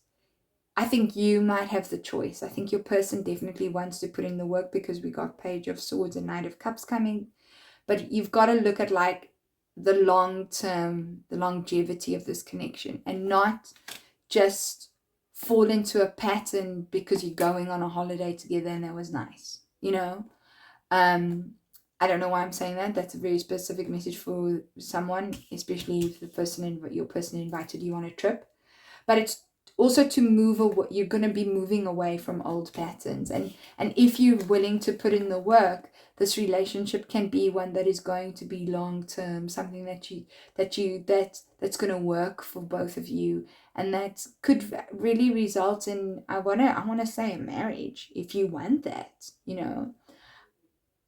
I think you might have the choice. I think your person definitely wants to put in the work because we got Page of Swords and Knight of Cups coming. But you've got to look at like the long term, the longevity of this connection, and not just fall into a pattern because you're going on a holiday together and that was nice, I don't know why I'm saying that. That's a very specific message for someone, especially if your person invited you on a trip. But it's also to move away. You're going to be moving away from old patterns, and if you're willing to put in the work, this relationship can be one that is going to be long term, something that's going to work for both of you, and that could really result in I want to say a marriage if you want that.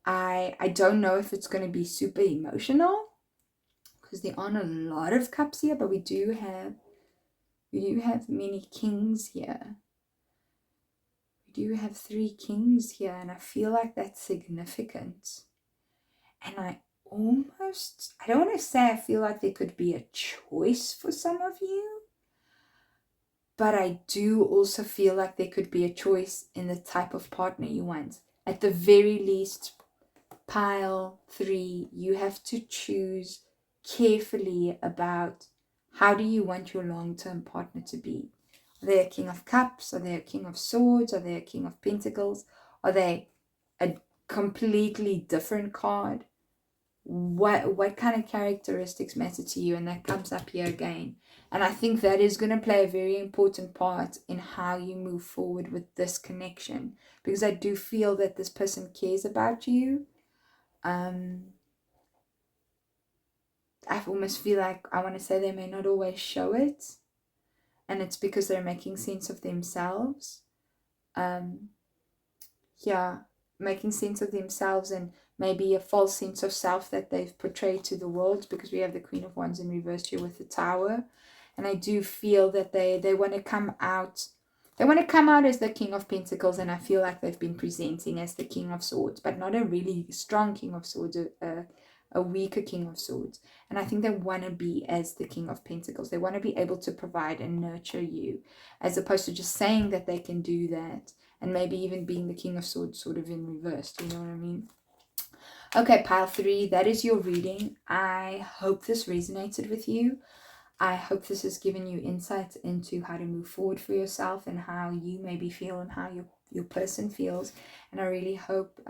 I don't know if it's going to be super emotional because there aren't a lot of cups here, but we do have many kings here. We do have 3 kings here, and I feel like that's significant. And I don't want to say I feel like there could be a choice for some of you, but I do also feel like there could be a choice in the type of partner you want. At the very least, pile 3, you have to choose carefully about how do you want your long-term partner to be. Are they a King of Cups? Are they a King of Swords? Are they a King of Pentacles? Are they a completely different card? What kind of characteristics matter to you? And that comes up here again. And I think that is going to play a very important part in how you move forward with this connection. Because I do feel that this person cares about you. I almost feel like I want to say they may not always show it, and it's because they're making sense of themselves. Making sense of themselves, and maybe a false sense of self that they've portrayed to the world, because we have the Queen of Wands in reverse here with the Tower. And I do feel that they want to come out. They want to come out as the King of Pentacles, and I feel like they've been presenting as the King of Swords, but not a really strong King of Swords, a weaker King of Swords. And I think they want to be as the King of Pentacles. They want to be able to provide and nurture you, as opposed to just saying that they can do that, and maybe even being the King of Swords sort of in reverse. Do you know what I mean? Okay, pile 3, that is your reading. I hope this resonated with you. I hope this has given you insights into how to move forward for yourself and how you maybe feel and how your person feels. And I really hope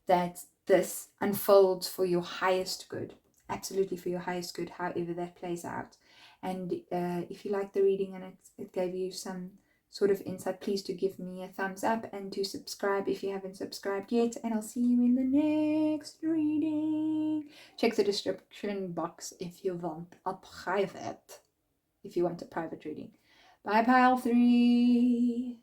that this unfolds for your highest good, absolutely for your highest good, however that plays out. And if you like the reading and it gave you some sort of insight, please do give me a thumbs up and do subscribe if you haven't subscribed yet. And I'll see you in the next reading. Check the description box if you want a private reading. Bye, pile 3.